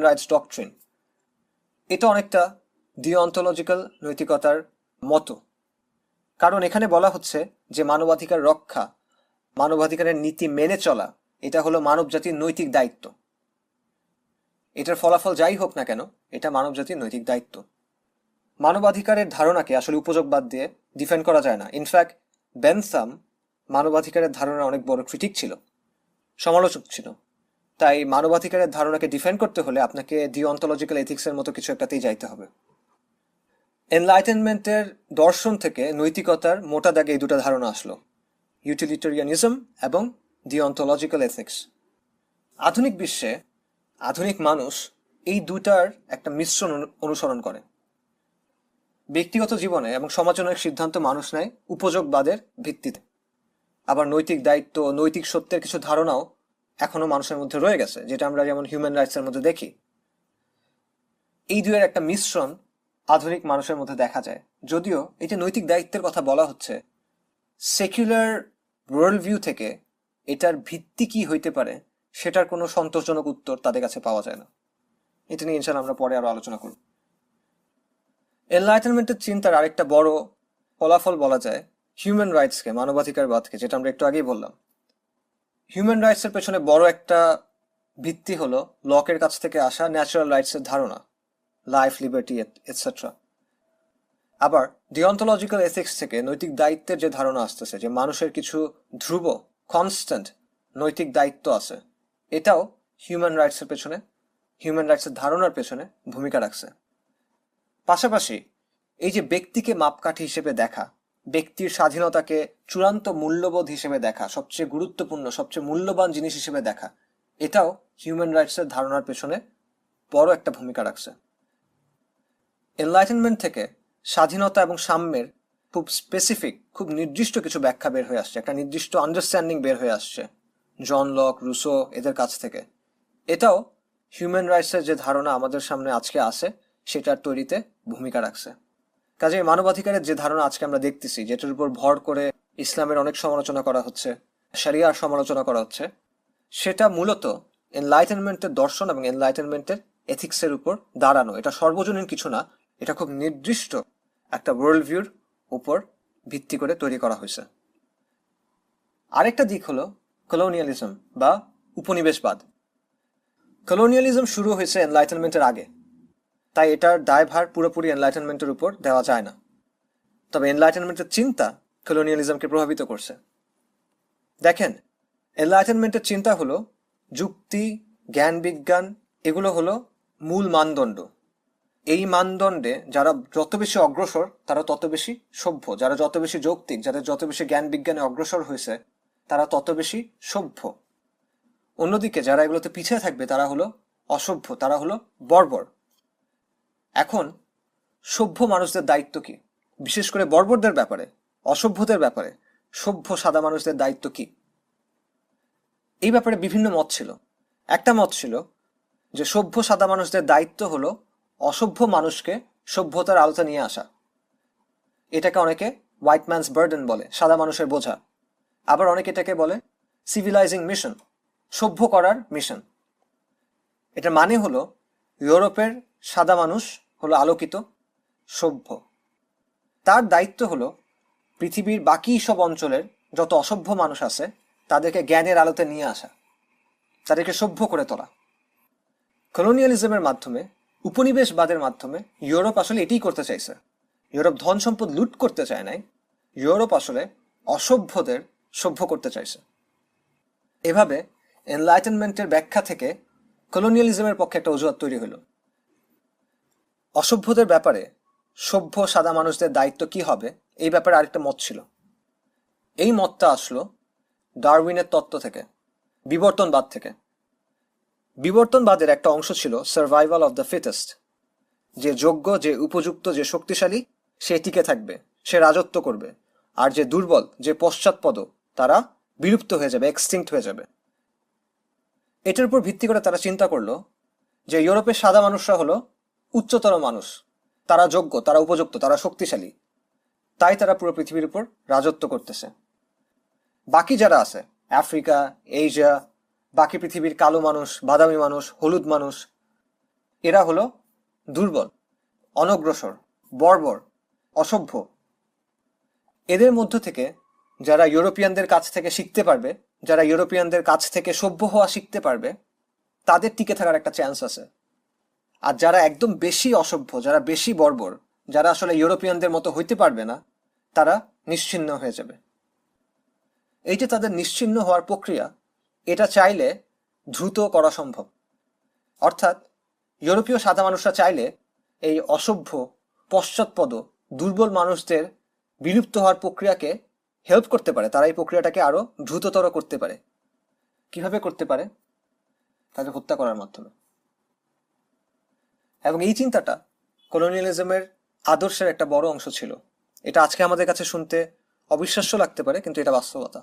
রাইটস ডকট্রিন, এটা অনেকটা দি অন্তোলজিক্যাল নৈতিকতার মতো। কারণ এখানে বলা হচ্ছে যে মানবাধিকার রক্ষা, মানবাধিকারের নীতি মেনে চলা, এটা হলো মানব জাতির নৈতিক দায়িত্ব। এটার ফলাফল যাই হোক না কেন, এটা মানব জাতির নৈতিক দায়িত্ব। মানবাধিকারের ধারণাকে আসলে উপযোগবাদ দিয়ে ডিফেন্ড করা যায় না। ইনফ্যাক্ট বেনথাম মানবাধিকারের ধারণার অনেক বড় ক্রিটিক ছিল, সমালোচক ছিল। তাই মানবাধিকারের ধারণাকে ডিফেন্ড করতে হলে আপনাকে দি অন্তোলজিক্যাল এথিক্সের মতো কিছু একটাতেই যাইতে হবে। এনলাইটেনমেন্টের দর্শন থেকে নৈতিকতার মোটা দাগে এই দুটো ধারণা আসলো, ইউটিলিটারিয়ানিজম এবং দি অন্তোলজিক্যাল এথিক্স। আধুনিক বিশ্বে আধুনিক মানুষ এই দুটার একটা মিশ্রণ অনুসরণ করে। ব্যক্তিগত জীবনে এবং সমাজজনক সিদ্ধান্ত মানুষ নেয় উপযোগবাদের ভিত্তিতে। আবার নৈতিক দায়িত্ব, নৈতিক সত্যের কিছু ধারণাও এখনো মানুষের মধ্যে রয়ে গেছে, যেটা আমরা যেমন হিউম্যান রাইটসের মধ্যে দেখি। এই দুয়ের একটা মিশ্রণ আধুনিক মানুষের মধ্যে দেখা যায়। যদিও এই যে নৈতিক দায়িত্বের কথা বলা হচ্ছে, সেকুলার ওয়ার্ল্ড ভিউ থেকে এটার ভিত্তি কি হইতে পারে সেটার কোনো সন্তোষজনক উত্তর তাদের কাছে পাওয়া যায় না। এটা নিয়ে ইনশাল্লাহ আমরা পরে আরো আলোচনা করব। এনলাইটেনমেন্টের চিন্তার আরেকটা বড় ফলাফল বলা যায় হিউম্যান রাইটসকে, মানবাধিকারবাদকে, যেটা আমরা একটু আগেই বললাম। হিউম্যান রাইটসের পেছনে বড় একটা ভিত্তি হলো লকের কাছ থেকে আসা ন্যাচারাল রাইটসের ধারণা, লাইফ, লিবার্টি এটসেট্রা। আবার ডিঅন্টোলজিক্যাল এথিক্স থেকে নৈতিক দায়িত্বের যে ধারণা আসতেছে, যে মানুষের কিছু ধ্রুব কনস্ট্যান্ট নৈতিক দায়িত্ব আছে, এটাও হিউম্যান রাইটসের ধারণার পেছনে ভূমিকা রাখছে। পাশাপাশি এই যে ব্যক্তিকে মাপকাঠি হিসেবে দেখা, ব্যক্তির স্বাধীনতাকে চূড়ান্ত মূল্যবোধ হিসেবে দেখা, সবচেয়ে গুরুত্বপূর্ণ সবচেয়ে মূল্যবান জিনিস হিসেবে দেখা, এটাও হিউম্যান রাইটসের ধারণার পেছনে বড় একটা ভূমিকা রাখছে। এনলাইটেনমেন্ট থেকে স্বাধীনতা এবং সাম্যের খুব স্পেসিফিক, খুব নির্দিষ্ট কিছু ব্যাখ্যা বের হয়ে আসছে, একটা নির্দিষ্ট আন্ডারস্ট্যান্ডিং বের হয়ে আসছে জন লক, রুসো, এদের কাছ থেকে। এটাও হিউম্যান রাইটসের যে ধারণা আমাদের সামনে আজকে আছে সেটার তৈরিতে ভূমিকা রাখছে। কাজেই মানবাধিকারের যে ধারণা আজকে আমরা দেখতেছি, যেটার উপর ভর করে ইসলামের অনেক সমালোচনা করা হচ্ছে, শরিয়ার সমালোচনা করা হচ্ছে, সেটা মূলত এনলাইটেনমেন্টের দর্শন এবং এনলাইটেনমেন্টের এথিক্সের উপর দাঁড়ানো। এটা সর্বজনীন কিছু না, এটা খুব নির্দিষ্ট একটা ওয়ার্ল্ড ভিউর উপর ভিত্তি করে তৈরি করা হয়েছে। আরেকটা দিক হলো কলোনিয়ালিজম বা উপনিবেশবাদ। কলোনিয়ালিজম শুরু হয়েছে এনলাইটেনমেন্টের আগে, তাই এটার দায়ভার পুরোপুরি এনলাইটেনমেন্টের উপর দেওয়া যায় না। তবে এনলাইটেনমেন্টের চিন্তা কলোনিয়ালিজমকে প্রভাবিত করছে। দেখেন, এনলাইটেনমেন্টের চিন্তা হলো যুক্তি, জ্ঞান, বিজ্ঞান, এগুলো হলো মূল মানদণ্ড। এই মানদণ্ডে যারা যত বেশি অগ্রসর তারা তত বেশি সভ্য, যারা যত বেশি যৌক্তিক, যাদের যত বেশি জ্ঞান বিজ্ঞানে অগ্রসর হয়েছে তারা তত বেশি সভ্য। অন্যদিকে যারা এগুলোতে পিছিয়ে থাকবে তারা হলো অসভ্য, তারা হলো বর্বর। এখন সভ্য মানুষদের দায়িত্ব কি, বিশেষ করে বর্বরদের ব্যাপারে, অসভ্যদের ব্যাপারে সভ্য সাদা মানুষদের দায়িত্ব কি, এই ব্যাপারে বিভিন্ন মত ছিল। একটা মত ছিল যে সভ্য সাদা মানুষদের দায়িত্ব হলো অসভ্য মানুষকে সভ্যতার আলোতে নিয়ে আসা। এটাকে অনেকে হোয়াইট ম্যানস বার্ডেন বলে, সাদা মানুষের বোঝা। আবার অনেকে এটাকে বলে সিভিলাইজিং মিশন, সভ্য করার মিশন। এটার মানে হলো ইউরোপের সাদা মানুষ হলো আলোকিত, সভ্য। তার দায়িত্ব হলো পৃথিবীর বাকি সব অঞ্চলের যত অসভ্য মানুষ আছে তাদেরকে জ্ঞানের আলোতে নিয়ে আসা, তাদেরকে সভ্য করে তোলা। কলোনিয়ালিজমের মাধ্যমে, উপনিবেশবাদের মাধ্যমে ইউরোপ আসলে এটাই করতে চাইছে। ইউরোপ ধন সম্পদ লুট করতে চায় নাই, ইউরোপ আসলে অসভ্যদের সভ্য করতে চাইছে। এভাবে এনলাইটেনমেন্টের ব্যাখ্যা থেকে কলোনিয়ালিজমের পক্ষে একটা অজুহাত তৈরি হলো। অসভ্যদের ব্যাপারে সভ্য সাদা মানুষদের দায়িত্ব কি হবে, এই ব্যাপারে আরেকটা মত ছিল। এই মতটা আসলো ডারউইনের তত্ত্ব থেকে, বিবর্তনবাদ থেকে। বিবর্তনবাদের একটা অংশ ছিল সার্ভাইভাল অফ দ্য ফিটেস্ট, যে যোগ্য, যে উপযুক্ত, যে শক্তিশালী সে টিকে থাকবে, সে রাজত্ব করবে, আর যে দুর্বল, যে পশ্চাৎপদ, তারা বিলুপ্ত হয়ে যাবে, এক্সটিংক্ট হয়ে যাবে। এটার উপর ভিত্তি করে তারা চিন্তা করলো যে ইউরোপের সাদা মানুষরা হলো উচ্চতর মানুষ, তারা যোগ্য, তারা উপযুক্ত, তারা শক্তিশালী, তাই তারা পুরো পৃথিবীর উপর রাজত্ব করতেছে। বাকি যারা আছে, আফ্রিকা, এশিয়া, বাকি পৃথিবীর কালো মানুষ, বাদামি মানুষ, হলুদ মানুষ, এরা হলো দুর্বল, অনগ্রসর, বর্বর, অসভ্য। এদের মধ্য থেকে যারা ইউরোপিয়ানদের কাছ থেকে শিখতে পারবে, যারা ইউরোপিয়ানদের কাছ থেকে সভ্য হওয়া শিখতে পারবে, তাদের টিকে থাকার একটা চান্স আছে। আর যারা একদম বেশি অসভ্য, যারা বেশি বর্বর, যারা আসলে ইউরোপিয়ানদের মতো হইতে পারবে না, তারা নিশ্চিহ্ন হয়ে যাবে। এই যে তাদের নিশ্চিহ্ন হওয়ার প্রক্রিয়া, এটা চাইলে দ্রুত করা সম্ভব। অর্থাৎ ইউরোপীয় সাদা মানুষরা চাইলে এই অসভ্য, পশ্চাৎপদ, দুর্বল মানুষদের বিলুপ্ত হওয়ার প্রক্রিয়াকে হেল্প করতে পারে, তারা এই প্রক্রিয়াটাকে আরো দ্রুততর করতে পারে। কিভাবে করতে পারে? তাদের হত্যা করার মাধ্যমে। এবং এই চিন্তাটা কলোনিয়ালিজমের আদর্শের একটা বড় অংশ ছিল। এটা আজকে আমাদের কাছে শুনতে অবিশ্বাস্য লাগতে পারে, কিন্তু এটা বাস্তবতা।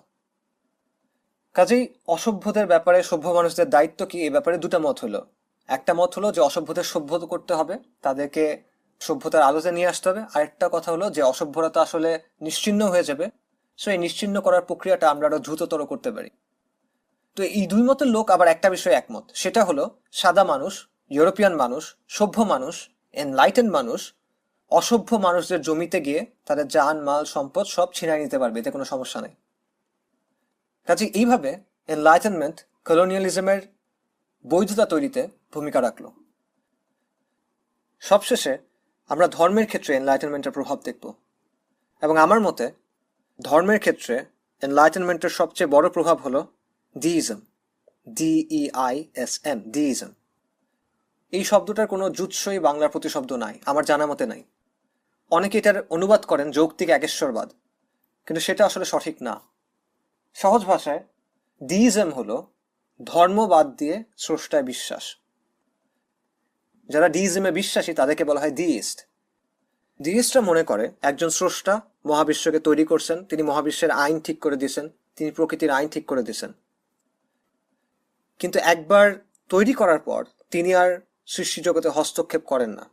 কাজেই অসভ্যদের ব্যাপারে সভ্য মানুষদের দায়িত্ব কি, এই ব্যাপারে দুটা মত হলো। একটা মত হলো যে অসভ্যদের সভ্য করতে হবে, তাদেরকে সভ্যতার আলোতে নিয়ে আসতে হবে। আরেকটা কথা হলো যে অসভ্যরা তো আসলে নিশ্চিহ্ন হয়ে যাবে, সো এই নিশ্চিহ্ন করার প্রক্রিয়াটা আমরা আরো দ্রুততর করতে পারি। তো এই দুই মতের লোক আবার একটা বিষয়ে একমত, সেটা হলো সাদা মানুষ, ইউরোপিয়ান মানুষ, সভ্য মানুষ, এনলাইটেন মানুষ অসভ্য মানুষদের জমিতে গিয়ে তাদের জান, মাল, সম্পদ সব ছিনাই নিতে পারবে, এতে কোনো সমস্যা নেই। কাজে এইভাবে এনলাইটেনমেন্ট কলোনিয়ালিজমের বৈধতা তৈরিতে ভূমিকা রাখল। সবশেষে আমরা ধর্মের ক্ষেত্রে এনলাইটেনমেন্টের প্রভাব দেখব, এবং আমার মতে ধর্মের ক্ষেত্রে এনলাইটেনমেন্টের সবচেয়ে বড় প্রভাব হলো ডিইজম, DEISM, ডিইজম। এই শব্দটার কোনো জুৎসই বাংলা প্রতিশব্দ নাই, আমার জানা মতে নাই। অনেকে এটার অনুবাদ করেন যৌক্তিক একেশ্বরবাদ, কিন্তু সেটা আসলে সঠিক না। সহজ ভাষায় ডিইজম হলো ধর্ম বাদ দিয়ে স্রষ্টায় বিশ্বাস। যারা ডিইজমে বিশ্বাসী তাদেরকে বলা হয় ডিইস্ট। ডিইস্টরা মনে করে একজন স্রষ্টা মহাবিশ্বকে তৈরি করছেন, তিনি মহাবিশ্বের আইন ঠিক করে দিয়েছেন, তিনি প্রকৃতির আইন ঠিক করে দিয়েছেন, কিন্তু একবার তৈরি করার পর তিনি আর সৃষ্টি জগতে হস্তক্ষেপ করেন না।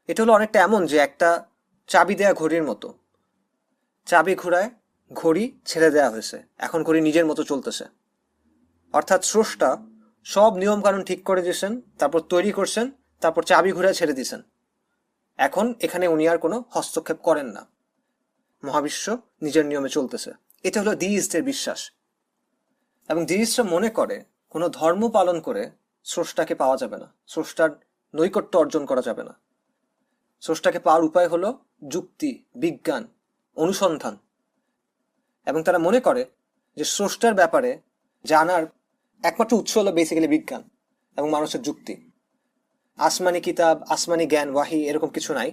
এটা হলো অনেকটা এমন যে একটা চাবি দেয়া ঘড়ির মতো, চাবি ঘোরায়, ঘড়ি ছেড়ে দেয়া হয়েছে, এখন ঘড়ি নিজের মতো চলতেছে। অর্থাৎ স্রষ্টা সব নিয়ম কানুন ঠিক করে দিয়েছেন, তারপর তৈরি করছেন, তারপর চাবি ঘুরে ছেড়ে দিয়েছেন, এখন এখানে উনি আর কোনো হস্তক্ষেপ করেন না, মহাবিশ্ব নিজের নিয়মে চলতেছে। এটা হলো ডিইস্টদের বিশ্বাস। এবং ডিইস্টরা মনে করে কোনো ধর্ম পালন করে স্রষ্টাকে পাওয়া যাবে না, স্রষ্টার নৈকট্য অর্জন করা যাবে না। স্রষ্টাকে পাওয়ার উপায় হলো যুক্তি, বিজ্ঞান, অনুসন্ধান। এবং তারা মনে করে যে স্রষ্টার ব্যাপারে জানার একমাত্র উৎস হলো বেসিক্যালি বিজ্ঞান এবং মানুষের যুক্তি। আসমানি কিতাব, আসমানি জ্ঞান, ওয়াহি এরকম কিছু নাই।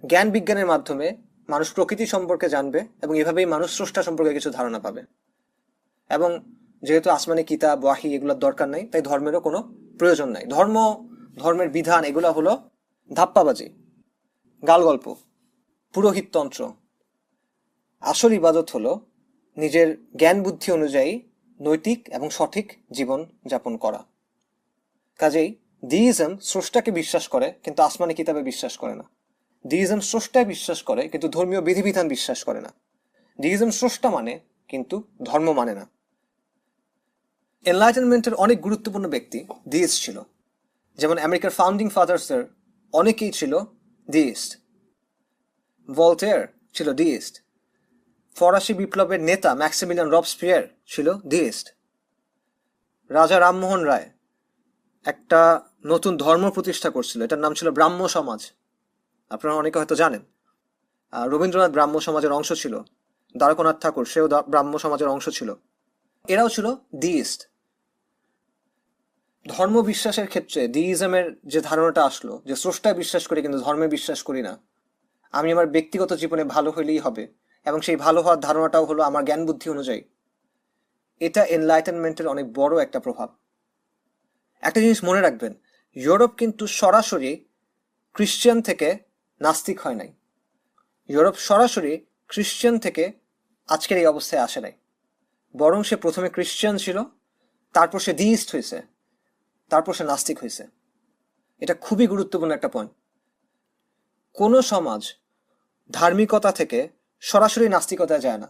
জ্ঞান বিজ্ঞানের মাধ্যমে মানুষ প্রকৃতি সম্পর্কে জানবে এবং এভাবেই মানুষ স্রষ্টা সম্পর্কে কিছু ধারণা পাবে। এবং যেহেতু আসমানি কিতাব, ওয়াহি এগুলোর দরকার নাই, তাই ধর্মেরও কোনো প্রয়োজন নাই। ধর্মের বিধান এগুলো হলো ধাপ্পাবাজি। গালগল্প, পুরোহিততন্ত্র। আসল ইবাদত হলো নিজের জ্ঞান বুদ্ধি অনুযায়ী নৈতিক এবং সঠিক জীবন যাপন করা। কাজেই ডিইজম স্রষ্টাকে বিশ্বাস করে কিন্তু আসমানি কিতাবে বিশ্বাস করে না। ডিইজম স্রষ্টায় বিশ্বাস করে কিন্তু ধর্মীয় বিধিবিধান বিশ্বাস করে না। ডিইজম স্রষ্টা মানে কিন্তু ধর্ম মানে না। এনলাইটেনমেন্টের অনেক গুরুত্বপূর্ণ ব্যক্তি ডিইস্ট ছিল। যেমন আমেরিকার ফাউন্ডিং ফাদার্সের অনেকেই ছিল ডিইস্ট। ভলটেয়ার ছিল ডিইস্ট। ফরাসি বিপ্লবের নেতা ম্যাক্সিমিলিয়ান রবস্পিয়ার ছিল ডিইস্ট। রাজা রামমোহন রায় একটা নতুন ধর্ম প্রতিষ্ঠা করছিল, এটার নাম ছিল ব্রাহ্ম সমাজ। আপনারা অনেকে হয়তো জানেন। রবীন্দ্রনাথ ব্রাহ্ম সমাজের অংশ ছিল। দ্বারকানাথ ঠাকুর সেও ব্রাহ্ম সমাজের অংশ ছিল। এরাও ছিল ডিইস্ট। ধর্ম বিশ্বাসের ক্ষেত্রে ডিইজমের যে ধারণাটা আসলো যে স্রষ্টায় বিশ্বাস করি কিন্তু ধর্মে বিশ্বাস করি না, আমি আমার ব্যক্তিগত জীবনে ভালো হইলেই হবে, এবং সেই ভালো হওয়ার ধারণাটাও হলো আমার জ্ঞান বুদ্ধি অনুযায়ী, এটা এনলাইটেনমেন্টের অনেক বড় একটা প্রভাব। একটা জিনিস মনে রাখবেন, ইউরোপ কিন্তু সরাসরি খ্রিশ্চান থেকে নাস্তিক হয় নাই। ইউরোপ সরাসরি খ্রিশ্চান থেকে আজকের এই অবস্থায় আসে নাই, বরং সে প্রথমে খ্রিশ্চান ছিল, তারপর সে ডিইস্ট হয়েছে, তারপর সে নাস্তিক হয়েছে। এটা খুবই গুরুত্বপূর্ণ একটা পয়েন্ট। কোনো সমাজ ধার্মিকতা থেকে সরাসরি নাস্তিকতায় যায় না।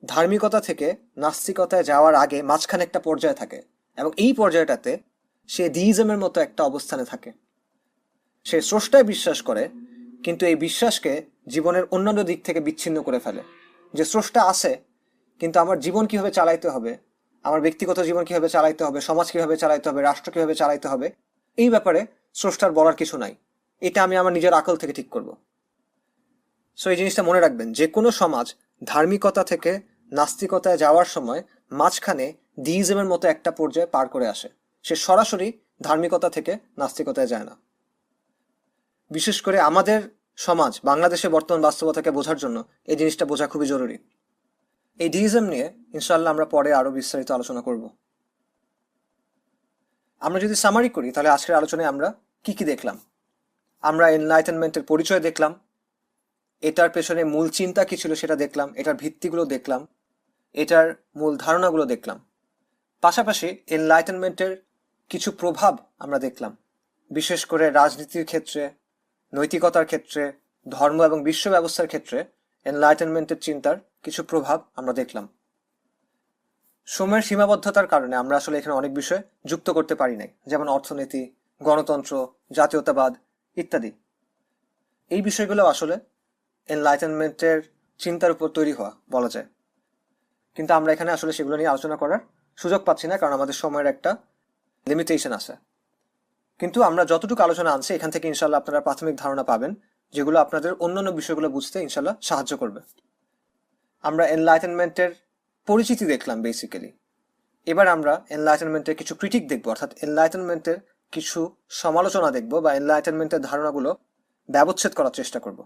ধার্মিকতা থেকে নাস্তিকতায় যাওয়ার আগে মাঝখানে একটা পর্যায় থাকে, এবং এই পর্যায়টাতে সে ডিইজমের মতো একটা অবস্থানে থাকে। সে স্রষ্টায় বিশ্বাস করে কিন্তু এই বিশ্বাসকে জীবনের অন্যান্য দিক থেকে বিচ্ছিন্ন করে ফেলে। যে স্রষ্টা আছে কিন্তু আমার জীবন কিভাবে চালাইতে হবে, আমার ব্যক্তিগত জীবন কিভাবে চালাইতে হবে, সমাজ কিভাবে চালাইতে হবে, রাষ্ট্র কিভাবে চালাইতে হবে, এই ব্যাপারে স্রষ্টার বলার কিছু নাই। এটা আমি আমার নিজের আকল থেকে ঠিক করব। সো এই জিনিসটা মনে রাখবেন, যে কোনো সমাজ ধার্মিকতা থেকে নাস্তিকতায় যাওয়ার সময় মাঝখানে ডিইজমের মতো একটা পর্যায়ে পার করে আসে। সে সরাসরি ধার্মিকতা থেকে নাস্তিকতায় যায় না। বিশেষ করে আমাদের সমাজ বাংলাদেশে বর্তমান বাস্তবতাকে বোঝার জন্য এই জিনিসটা বোঝা খুবই জরুরি। এই ডিইজম নিয়ে ইনশাআল্লাহ আমরা পরে আরো বিস্তারিত আলোচনা করব। আমরা যদি সামারি করি তাহলে আজকের আলোচনায় আমরা কি কি দেখলাম। আমরা এনলাইটেনমেন্টের পরিচয় দেখলাম, এটার পেছনে মূল চিন্তা কি ছিল সেটা দেখলাম, এটার ভিত্তিগুলো দেখলাম, এটার মূল ধারণাগুলো দেখলাম। পাশাপাশি এনলাইটেনমেন্টের কিছু প্রভাব আমরা দেখলাম, বিশেষ করে রাজনীতির ক্ষেত্রে, নৈতিকতার ক্ষেত্রে, ধর্ম এবং বিশ্ব ব্যবস্থার ক্ষেত্রে এনলাইটেনমেন্টের চিন্তার কিছু প্রভাব আমরা দেখলাম। সময়ের সীমাবদ্ধতার কারণে আমরা আসলে এখানে অনেক বিষয় যুক্ত করতে পারি নাই, যেমন অর্থনীতি, গণতন্ত্র, জাতীয়তাবাদ ইত্যাদি। এই বিষয়গুলো আসলে এনলাইটেনমেন্টের চিন্তার উপর তৈরি হওয়া বলা যায়, কিন্তু আমরা এখানে আসলে সেগুলো নিয়ে আলোচনা করার সুযোগ পাচ্ছি না, কারণ আমাদের সময়ের একটা লিমিটেশন আছে। কিন্তু আমরা যতটুকু আলোচনা আনছি এখান থেকে ইনশাল্লাহ আপনারা প্রাথমিক ধারণা পাবেন, যেগুলো আপনাদের অন্যান্য বিষয়গুলো বুঝতে ইনশাল্লাহ সাহায্য করবে। আমরা এনলাইটেনমেন্টের পরিচিতি দেখলাম বেসিক্যালি। এবার আমরা এনলাইটেনমেন্টের কিছু ক্রিটিক দেখবো, অর্থাৎ এনলাইটেনমেন্টের কিছু সমালোচনা দেখবো, বা এনলাইটেনমেন্টের ধারণাগুলো ব্যবচ্ছেদ করার চেষ্টা করব।